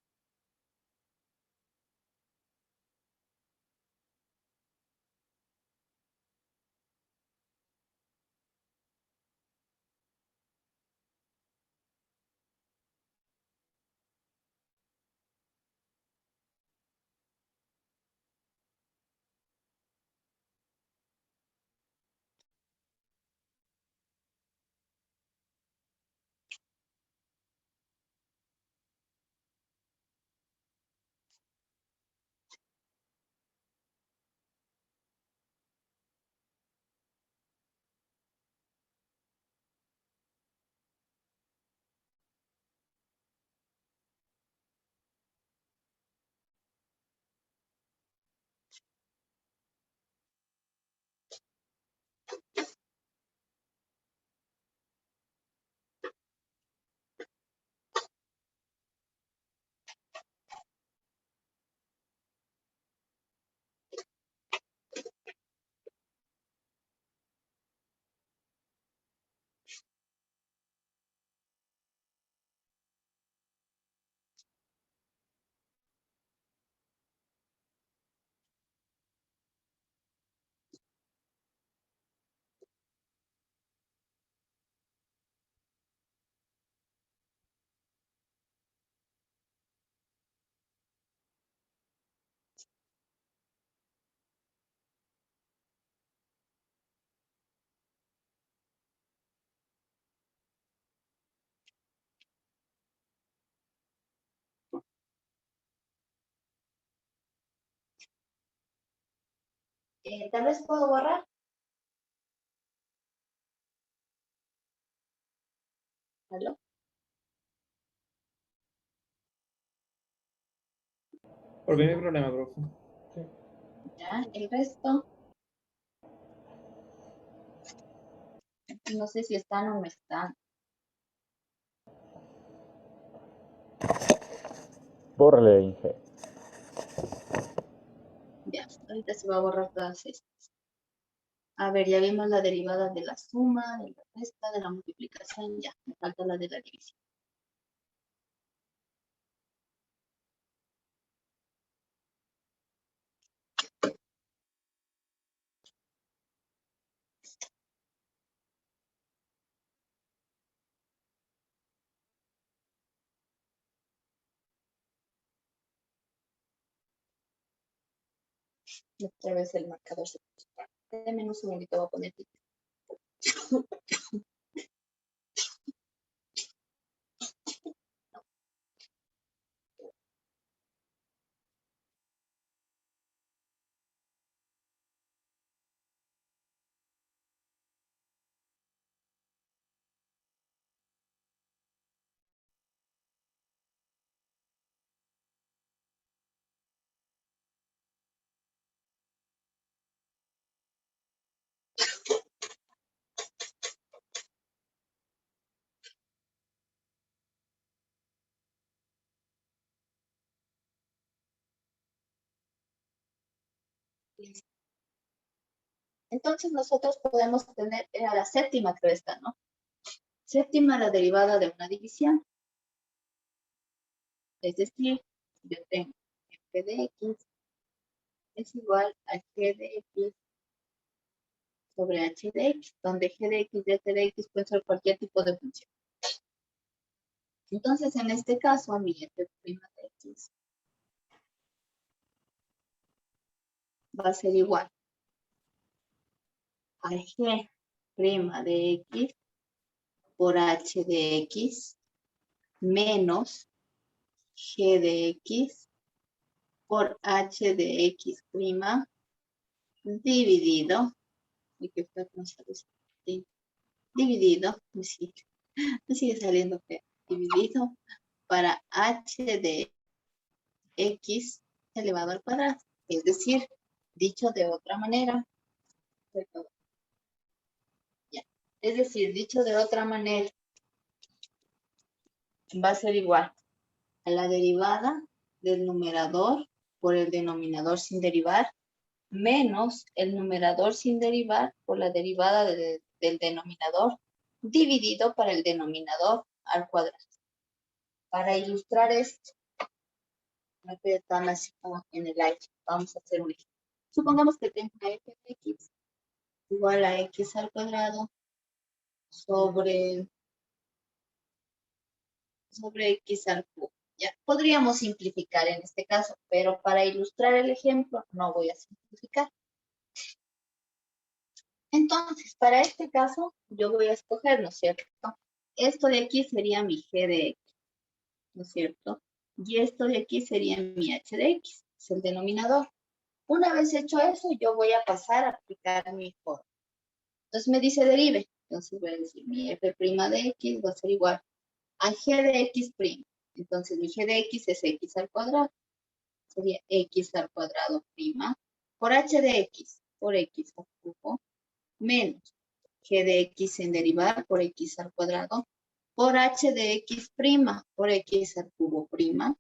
Tal vez puedo borrar. ¿Aló? Por mí no hay problema, profe. Ya, el resto, no sé si están o no están. Bórrale, Inge. Ya, ahorita se va a borrar todas estas. A ver, ya vimos la derivada de la suma, de la resta, de la multiplicación, ya, me falta la de la división. Otra vez el marcador se puso. Deme un segundito, voy a poner. Entonces nosotros podemos tener, era la séptima creo esta, ¿no? Séptima la derivada de una división. Es decir, yo tengo f de x es igual a g de x sobre h de x, donde g de x y h de x puede ser cualquier tipo de función. Entonces, en este caso, mi f' de x va a ser igual a g' de x por h de x menos g de x por h de x prima dividido, y que fue con dividido, me sigue saliendo feo, dividido para h de x elevado al cuadrado. Es decir, dicho de otra manera, es decir, dicho de otra manera, va a ser igual a la derivada del numerador por el denominador sin derivar, menos el numerador sin derivar por la derivada del denominador, dividido para el denominador al cuadrado. Para ilustrar esto, no quede tan así como en el aire. Vamos a hacer un ejemplo. Supongamos que tengo una f de x igual a x al cuadrado sobre x al cubo. Ya podríamos simplificar en este caso, pero para ilustrar el ejemplo no voy a simplificar. Entonces, para este caso, yo voy a escoger, ¿no es cierto? Esto de aquí sería mi g de x, ¿no es cierto? Y esto de aquí sería mi h de x, es el denominador. Una vez hecho eso, yo voy a pasar a aplicar mi fórmula. Entonces me dice derive. Entonces voy a decir mi f' de x va a ser igual a g de x prima. Entonces mi g de x es x al cuadrado. Sería x al cuadrado prima por h de x por x al cubo menos g de x en derivar por x al cuadrado por h de x prima por x al cubo prima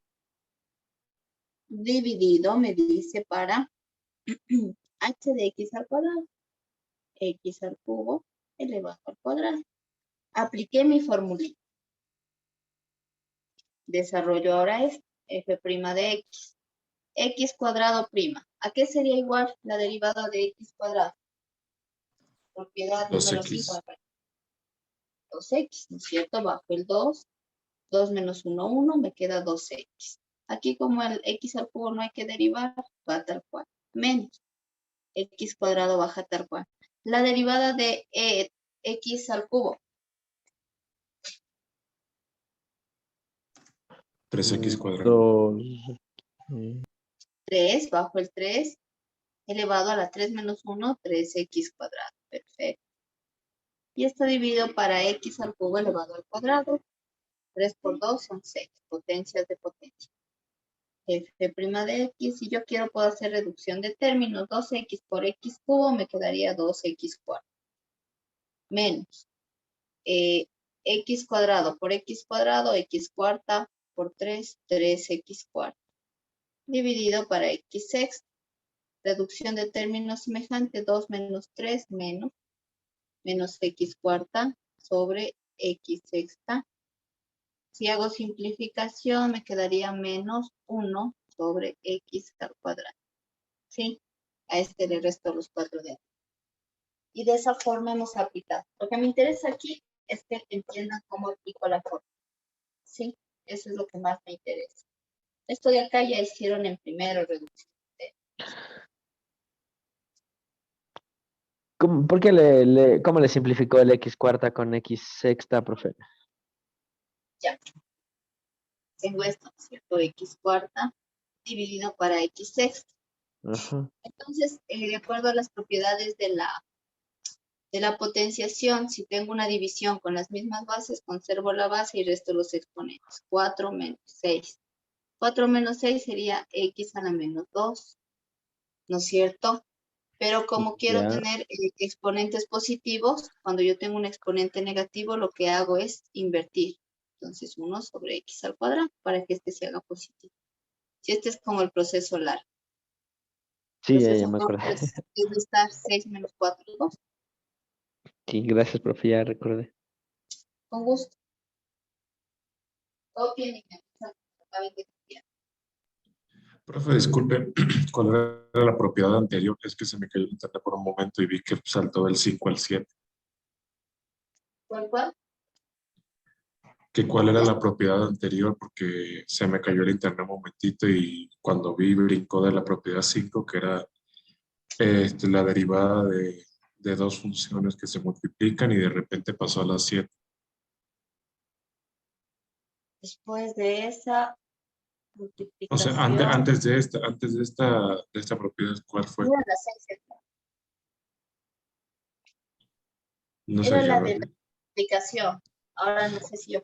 dividido, me dice, para h de x al cuadrado, x al cubo elevado al cuadrado. Apliqué mi formulita. Desarrollo ahora esto, f' de x. X cuadrado prima. ¿A qué sería igual la derivada de x cuadrado? Propiedad número 5. 2x, ¿no es cierto? Bajo el 2. 2 menos 1, 1, me queda 2x. Aquí como el x al cubo no hay que derivar, va tal cual. Menos x cuadrado baja tal cual. La derivada de x al cubo. 3x cuadrado. 3 bajo el 3 elevado a la 3 menos 1, 3x cuadrado. Perfecto. Y esto dividido para x al cubo elevado al cuadrado. 3 por 2 son 6. Potencias de potencia. F' de x. Si yo quiero puedo hacer reducción de términos. 2x por x cubo me quedaría 2x cuadrado. Menos x cuadrado por x cuadrado, x cuarta por 3, 3x cuarta. Dividido para x sexta. Reducción de términos semejante, 2 menos 3 menos x cuarta sobre x sexta. Si hago simplificación, me quedaría menos 1 sobre x al cuadrado. ¿Sí? A este le resto los 4 de aquí. Y de esa forma hemos aplicado. Lo que me interesa aquí es que entiendan cómo aplico la fórmula. ¿Sí? Eso es lo que más me interesa. Esto de acá ya hicieron en primero reducción. ¿Por qué cómo le simplificó el x cuarta con x sexta, profe? Ya. Tengo esto, ¿no es cierto? X cuarta dividido para x sexta. Ajá. Entonces, de acuerdo a las propiedades de la potenciación, si tengo una división con las mismas bases, conservo la base y resto los exponentes. 4 menos 6. 4 menos 6 sería x a la menos 2, ¿no es cierto? Pero como quiero Ya. tener exponentes positivos, cuando yo tengo un exponente negativo, lo que hago es invertir. Entonces, 1 sobre x al cuadrado para que este se haga positivo. Si este es como el proceso largo. Sí, Entonces, ya me acordé. entonces, es restar 6 menos 4, 2. Sí, gracias, profe, ya recordé. Con gusto. Copien y me acaben de copiar. Profe, disculpe, ¿cuál era la propiedad anterior? Es que se me cayó el internet por un momento y vi que saltó del 5 al 7. ¿Cuál? Que cuál era la propiedad anterior, porque se me cayó el internet un momentito y cuando vi brincó de la propiedad 5 que era la derivada de dos funciones que se multiplican y de repente pasó a las 7. Después de esa O sea, multiplicación, antes de esta propiedad, ¿cuál fue? era la 6, No sé, era ya la no, de la multiplicación. Ahora no sé si yo...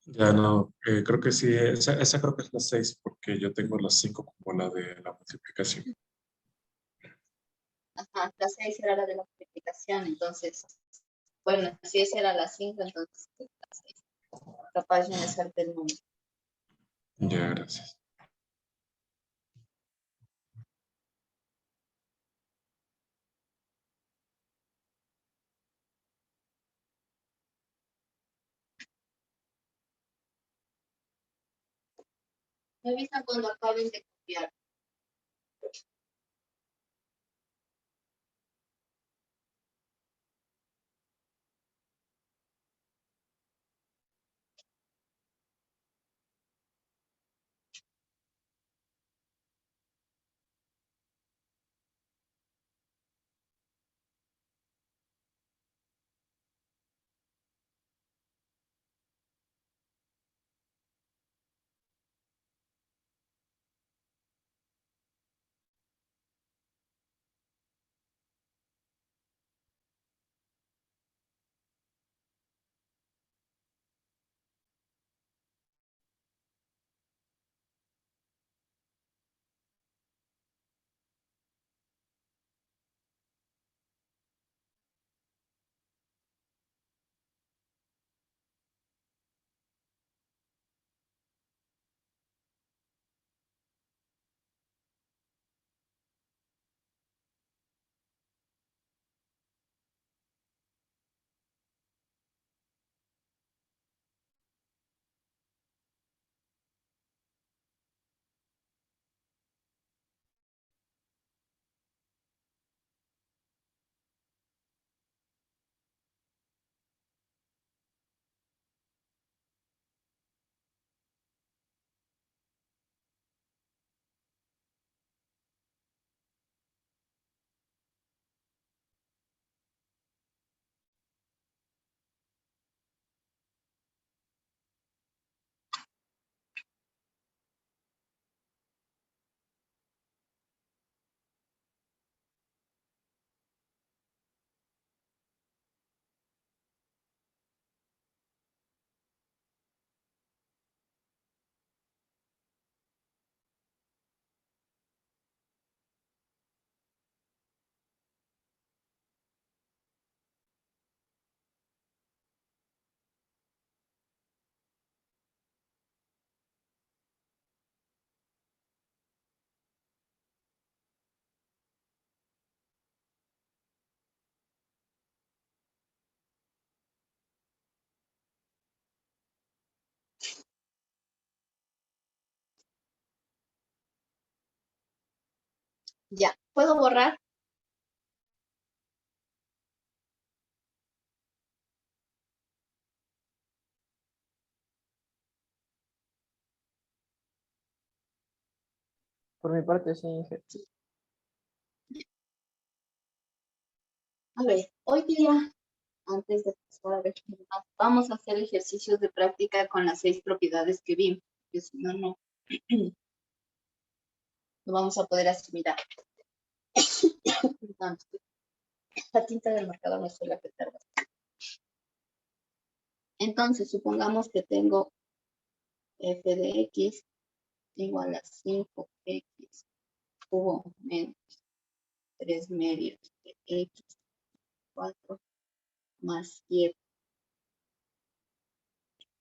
ya no, creo que sí, esa creo que es la 6 porque yo tengo la 5 como la de la multiplicación. Ajá, la 6 era la de la multiplicación, entonces, bueno, si esa era la 5, entonces la 6. Capaz de hacerte el número. Ya, gracias. Me avisan cuando acaben de copiar. Ya, ¿puedo borrar? Por mi parte, sí, Inge. A ver, hoy día, antes de pasar a ver qué más, vamos a hacer ejercicios de práctica con las 6 propiedades que vimos, porque si no, no vamos a poder asimilar. Perdón, la tinta del marcador me suele afectar bastante. Entonces, supongamos que tengo f de x igual a 5x cubo menos 3 medios de x 4 más 7.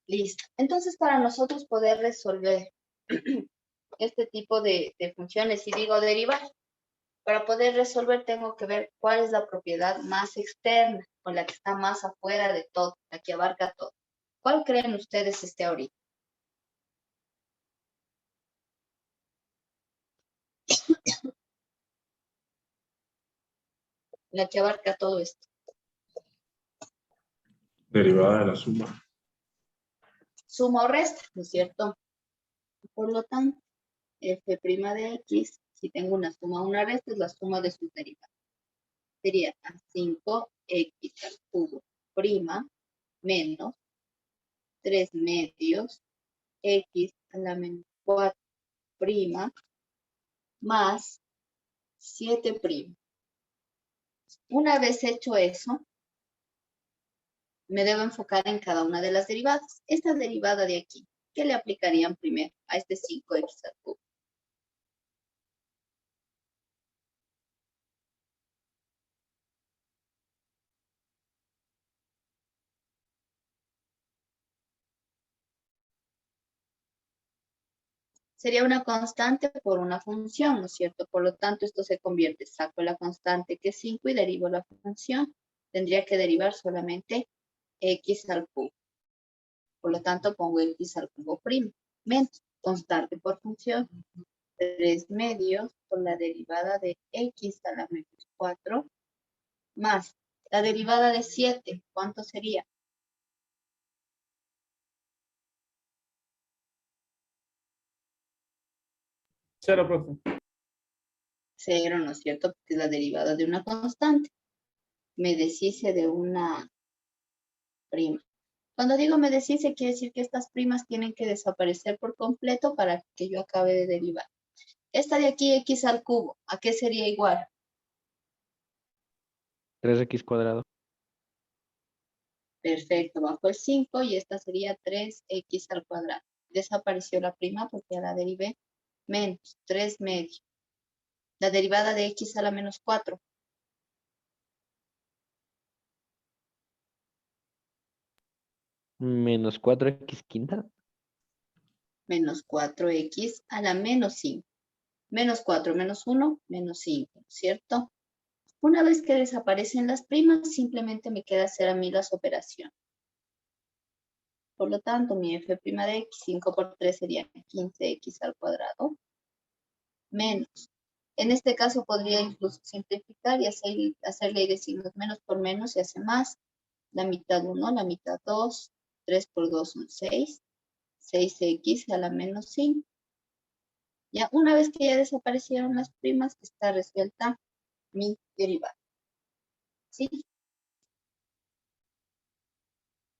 Listo. Entonces, para nosotros poder resolver este tipo de funciones y digo derivar. Para poder resolver tengo que ver cuál es la propiedad más externa o la que está más afuera de todo, la que abarca todo. ¿Cuál creen ustedes esté ahorita? La que abarca todo esto. Derivada de la suma. Suma o resta, ¿no es cierto? Por lo tanto, f' de x, si tengo una suma o una resta, es la suma de sus derivadas. Sería 5x al cubo prima menos 3 medios x a la menos 4 prima más 7 prima. Una vez hecho eso, me debo enfocar en cada una de las derivadas. Esta derivada de aquí, ¿qué le aplicarían primero a este 5x al cubo? Sería una constante por una función, ¿no es cierto? Por lo tanto, esto se convierte, saco la constante que es 5 y derivo la función. Tendría que derivar solamente x al cubo. Por lo tanto, pongo x al cubo primo. Menos constante por función. 3 medios por la derivada de x a la menos 4 más la derivada de 7. ¿Cuánto sería? 0, profe. 0, ¿no es cierto? Porque es la derivada de una constante. Me deshice de una prima. Cuando digo me deshice, quiere decir que estas primas tienen que desaparecer por completo para que yo acabe de derivar. Esta de aquí, x al cubo, ¿a qué sería igual? 3x cuadrado. Perfecto, bajo el 5 y esta sería 3x al cuadrado. Desapareció la prima porque ya la derivé. Menos 3 medios. La derivada de x a la menos 4. Menos 4x quinta. Menos 4x a la menos 5. Menos 4 menos 1, menos 5, ¿cierto? Una vez que desaparecen las primas, simplemente me queda hacer a mí las operaciones. Por lo tanto, mi f' de x, 5 por 3 sería 15x al cuadrado, menos. En este caso podría incluso simplificar y hacerle de signos menos por menos y hace más. La mitad 1, la mitad 2, 3 por 2 son 6. 6x a la menos 5. Ya una vez que ya desaparecieron las primas, está resuelta mi derivada. ¿Sí?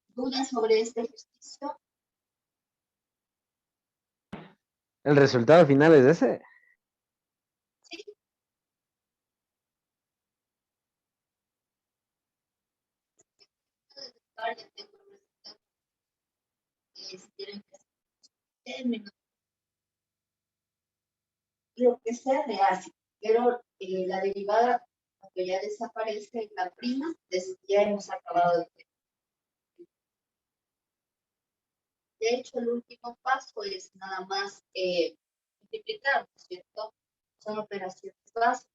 ¿Dudas sobre este ejercicio? El resultado final es ese. Sí. Ahora ya tengo el resultado. Si quieren que términos, lo que sea real, pero la derivada, aunque ya desaparece la prima, ya hemos acabado de ver. De hecho, el último paso es nada más multiplicar, ¿no es cierto? Son operaciones básicas.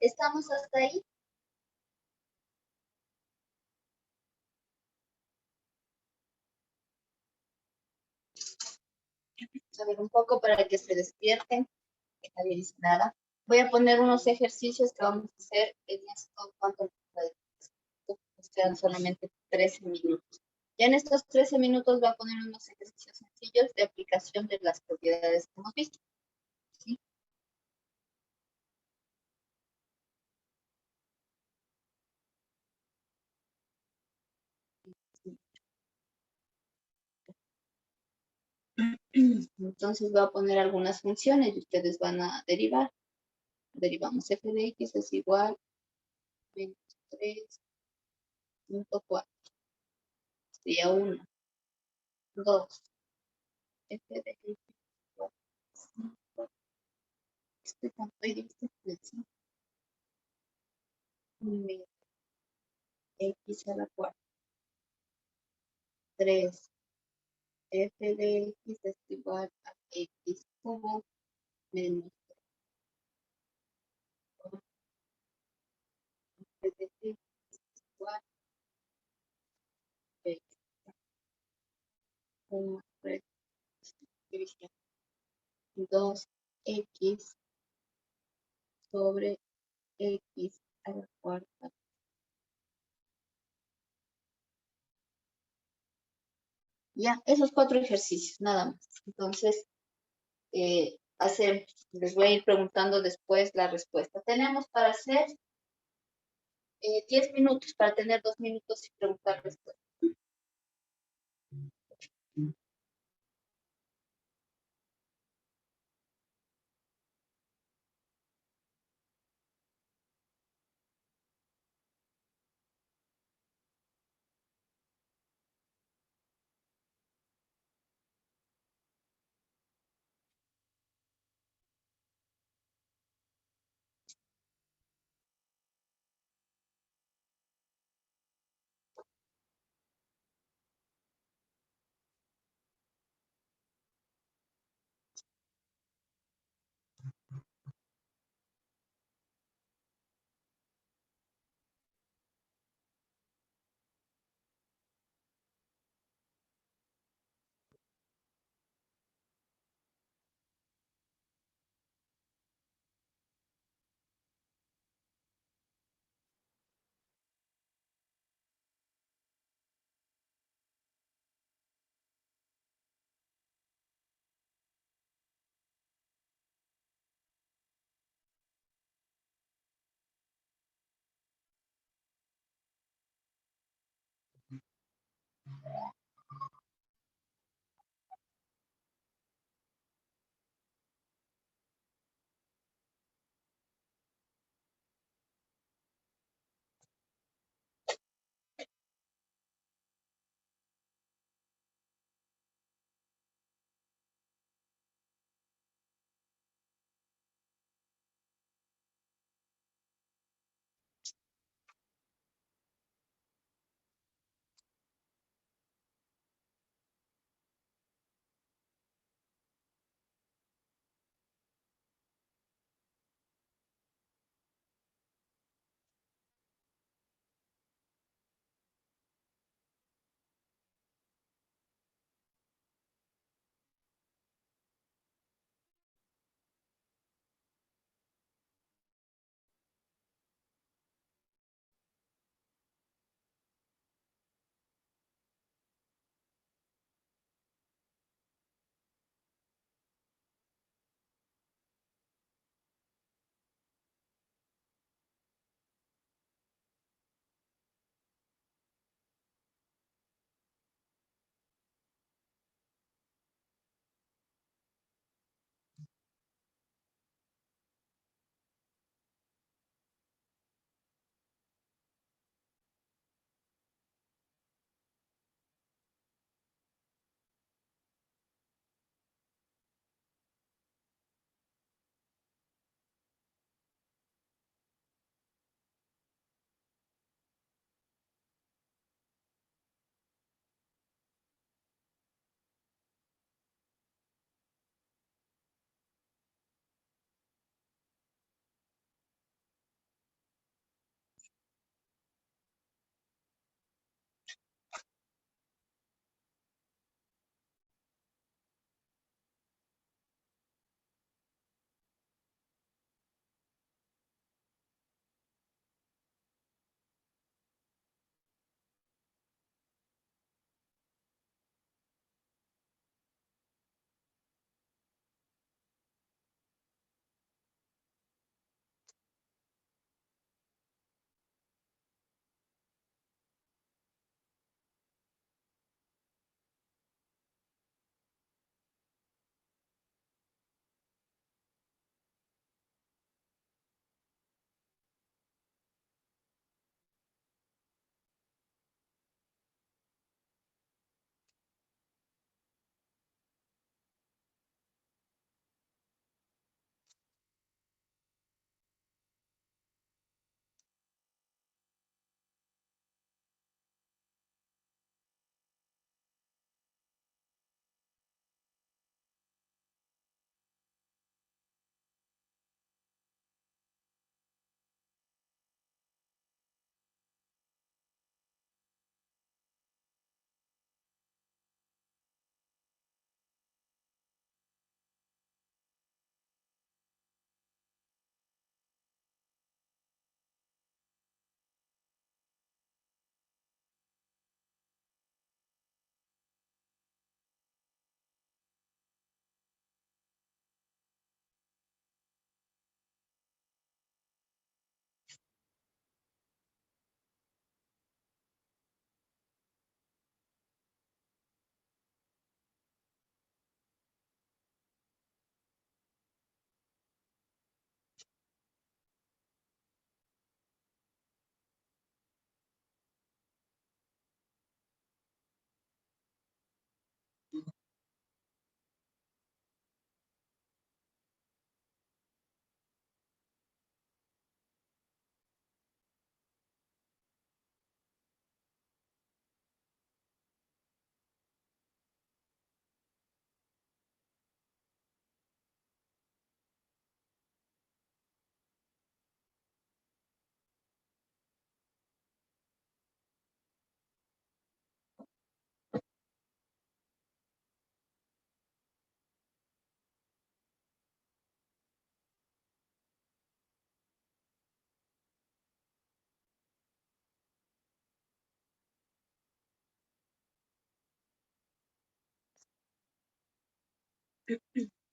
¿Estamos hasta ahí? A ver, un poco para que se despierten, que nadie dice nada. Voy a poner unos ejercicios que vamos a hacer en esto. ¿Cuánto nos quedan? Solamente 13 minutos. Ya en estos 13 minutos voy a poner unos ejercicios sencillos de aplicación de las propiedades que hemos visto. ¿Sí? Entonces voy a poner algunas funciones y ustedes van a derivar. Derivamos f de x es igual a 23.4. Sería 1, 2, f de x igual a 5. Este tanto y dice 5 x a la cuarta. 3, f de x es igual a x cubo menos f de x es igual a x. 1, 3, división. 2x sobre x a la cuarta. Ya, esos 4 ejercicios, nada más. Entonces, les voy a ir preguntando después la respuesta. Tenemos para hacer 10 minutos, para tener 2 minutos y preguntar respuesta.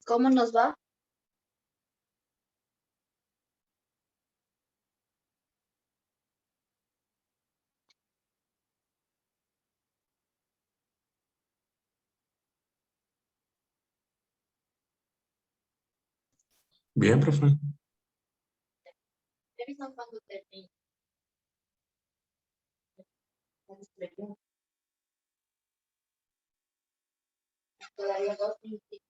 ¿Cómo nos va? Bien, profe. Revisan cuando termine. Todavía 2 minutos.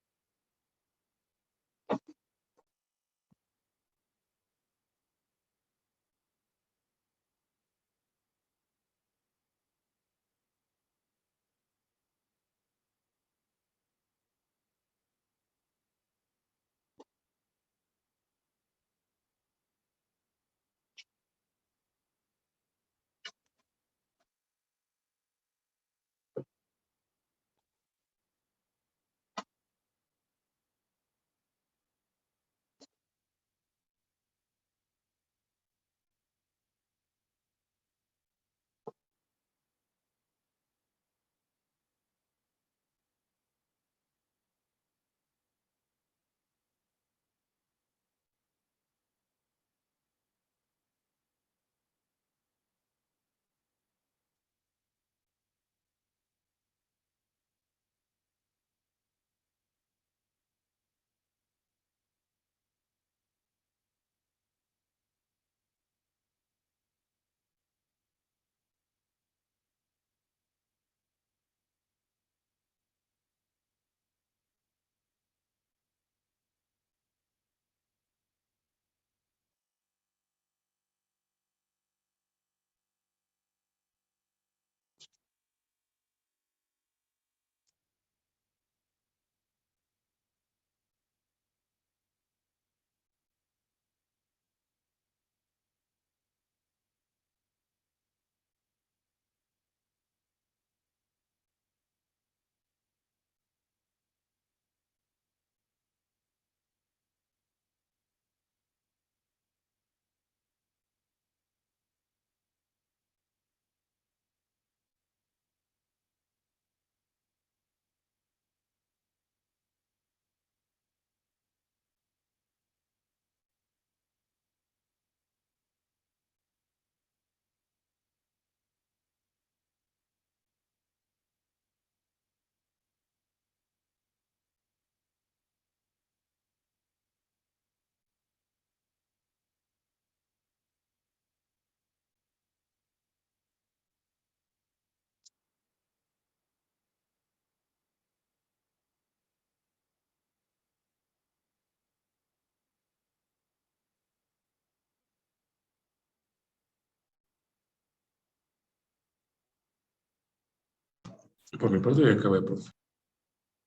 Por mi parte ya acabé, profe.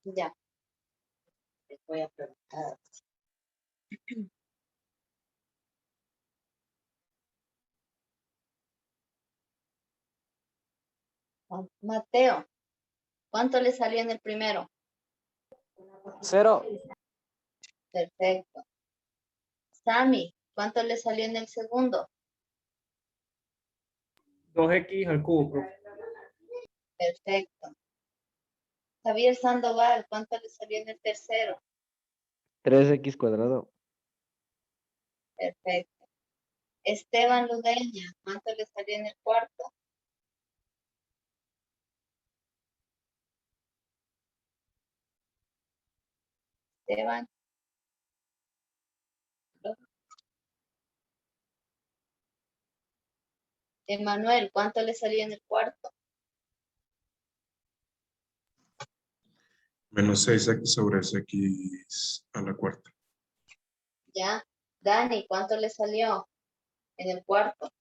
Ya. Les voy a preguntar. Mateo, ¿cuánto le salió en el primero? 0. Perfecto. Sammy, ¿cuánto le salió en el segundo? 2x al cubo, profe. Perfecto. Javier Sandoval, ¿cuánto le salió en el tercero? 3x cuadrado. Perfecto. Esteban Ludeña, ¿cuánto le salió en el cuarto? Esteban. Emanuel, ¿cuánto le salió en el cuarto? Menos 6x sobre x a la cuarta. Ya. Dani, ¿cuánto le salió en el cuarto?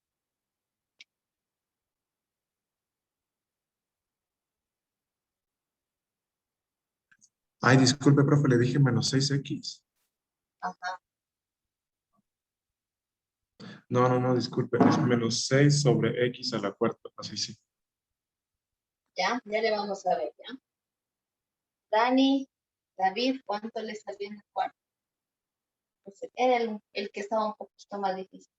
Ay, disculpe, profe, le dije menos 6x. Ajá. No, disculpe, es menos 6 sobre x a la cuarta. Así sí. Ya le vamos a ver, ¿ya? Dani, David, ¿cuánto le salió en el cuarto? Pues era el que estaba un poquito más difícil.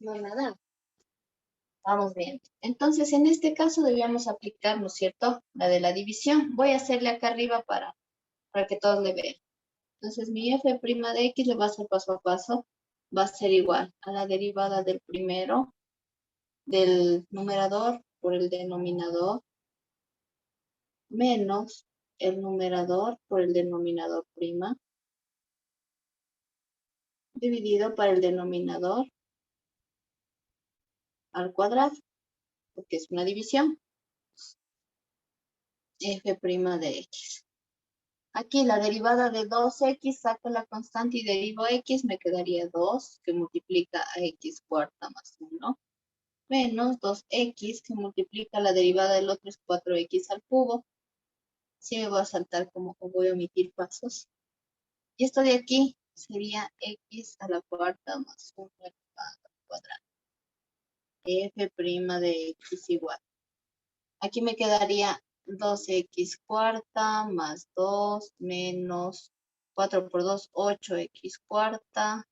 No hay nada. Vamos bien. Entonces, en este caso debíamos aplicar, ¿no es cierto? La de la división. Voy a hacerle acá arriba para que todos le vean. Entonces, mi f' de x le va a hacer paso a paso. Va a ser igual a la derivada del primero, del numerador por el denominador, menos el numerador por el denominador prima, dividido para el denominador al cuadrado, porque es una división, f' de x. Aquí la derivada de 2x, saco la constante y derivo x, me quedaría 2, que multiplica a x cuarta más 1, menos 2x, que multiplica la derivada del otro, es 4x al cubo. Sí me voy a saltar como voy a omitir pasos. Y esto de aquí sería x a la cuarta más 1 elevado al cuadrado. f' de x igual. Aquí me quedaría 2x cuarta más 2 menos 4 por 2, 8x cuarta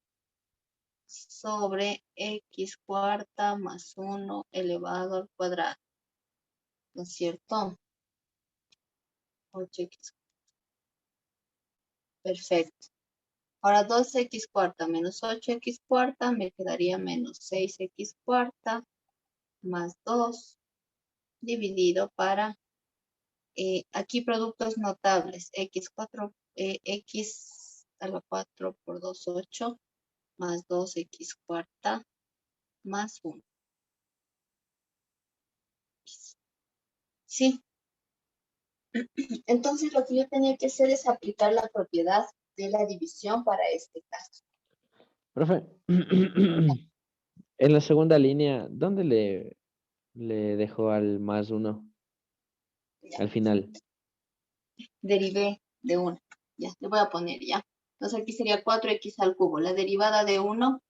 sobre x cuarta más 1 elevado al cuadrado. ¿No es cierto? 8x. Perfecto. Ahora 2x cuarta menos 8x cuarta me quedaría menos 6x cuarta más 2 dividido para, aquí productos notables, x4, x a la 4 por 2, 8, más 2x cuarta, más 1. Sí, entonces lo que yo tenía que hacer es aplicar la propiedad de la división para este caso. Profe, en la segunda línea, ¿dónde le dejó al más 1 Ya, al final? derivé de 1. Ya, le voy a poner ya. Entonces aquí sería 4x al cubo. La derivada de 1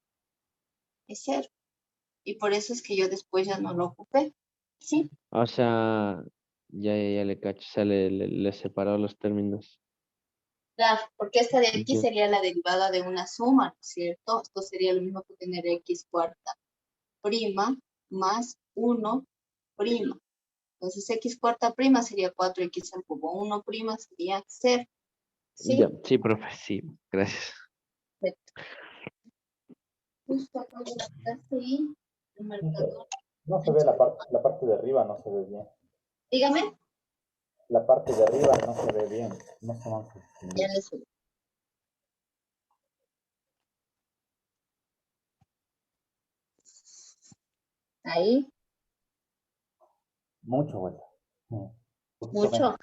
es 0. Y por eso es que yo después ya no lo ocupé. ¿Sí? O sea, ya le cacho, o sea, le separó los términos. Claro, porque esta de aquí Entiendo. sería la derivada de una suma, ¿no es cierto? Esto sería lo mismo que tener x cuarta prima más 1 prima. Entonces x cuarta prima sería 4x al cubo. 1 prima sería 0. ¿Sí? Ya, sí, profe, sí, gracias. Perfecto. Justo acá de la clase y el marcador. No se ve la parte de arriba, no se ve bien. Dígame, La parte de arriba no se ve bien. No se van a ya distinguir. le subo. Ahí, Mucho, güey. Poquito menos. mucho.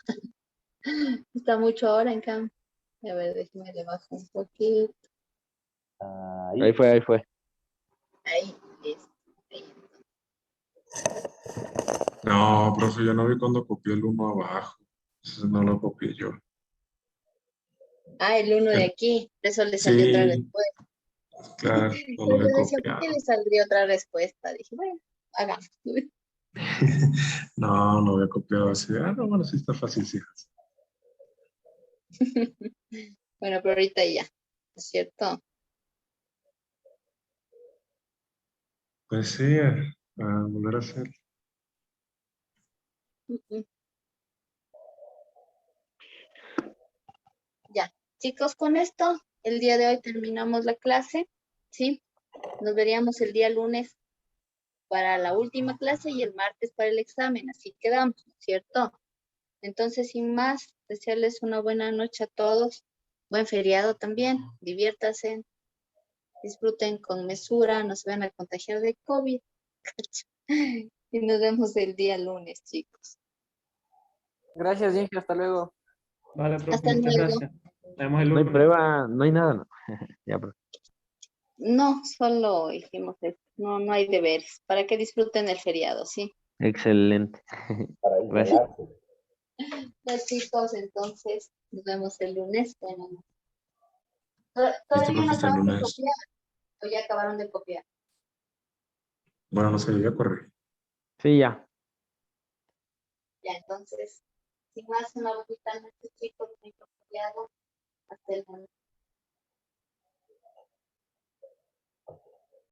Está mucho ahora en cambio. A ver, déjeme le bajo un poquito. Ahí Ahí. fue, ahí fue. Ahí, listo. Ahí. No, profe, yo no vi cuando copié el uno abajo. Ese no lo copié yo. Ah, el 1 de El- aquí. Eso le salió otra sí, respuesta. claro, no lo Yo había decía, ¿por qué copiado. le saldría otra respuesta? Dije, bueno, hagamos. No, no había copiado así. Ah, no, bueno, sí está fácil, sí. Bueno, pero ahorita ya, ¿no es cierto? Pues sí, a volver a hacer. Ujú. Ya, chicos, con esto, el día de hoy terminamos la clase, ¿sí? Nos veríamos el día lunes para la última clase y el martes para el examen, así quedamos, ¿no es cierto? Entonces, sin más, desearles una buena noche a todos, buen feriado también, diviértanse, disfruten con mesura, no se van a contagiar de COVID. Y nos vemos el día lunes, chicos. Gracias, Inge, hasta luego. Vale, profe, Hasta muchas luego. gracias. Nos vemos el No hay lunes. prueba, no hay nada, no. Ya, profe. No, solo hicimos esto, no hay deberes, para que disfruten el feriado, ¿sí? Excelente. Para Gracias. isolarse. Pues chicos, entonces nos vemos el lunes. Bueno, Listo, todavía profe, no hasta el acaban de lunes. copiar, o ya acabaron de copiar. Bueno, no sé, ya corrí. Sí, ya. Ya, entonces, sin más, una bonita noche, chicos, muy copiado. Hasta el lunes.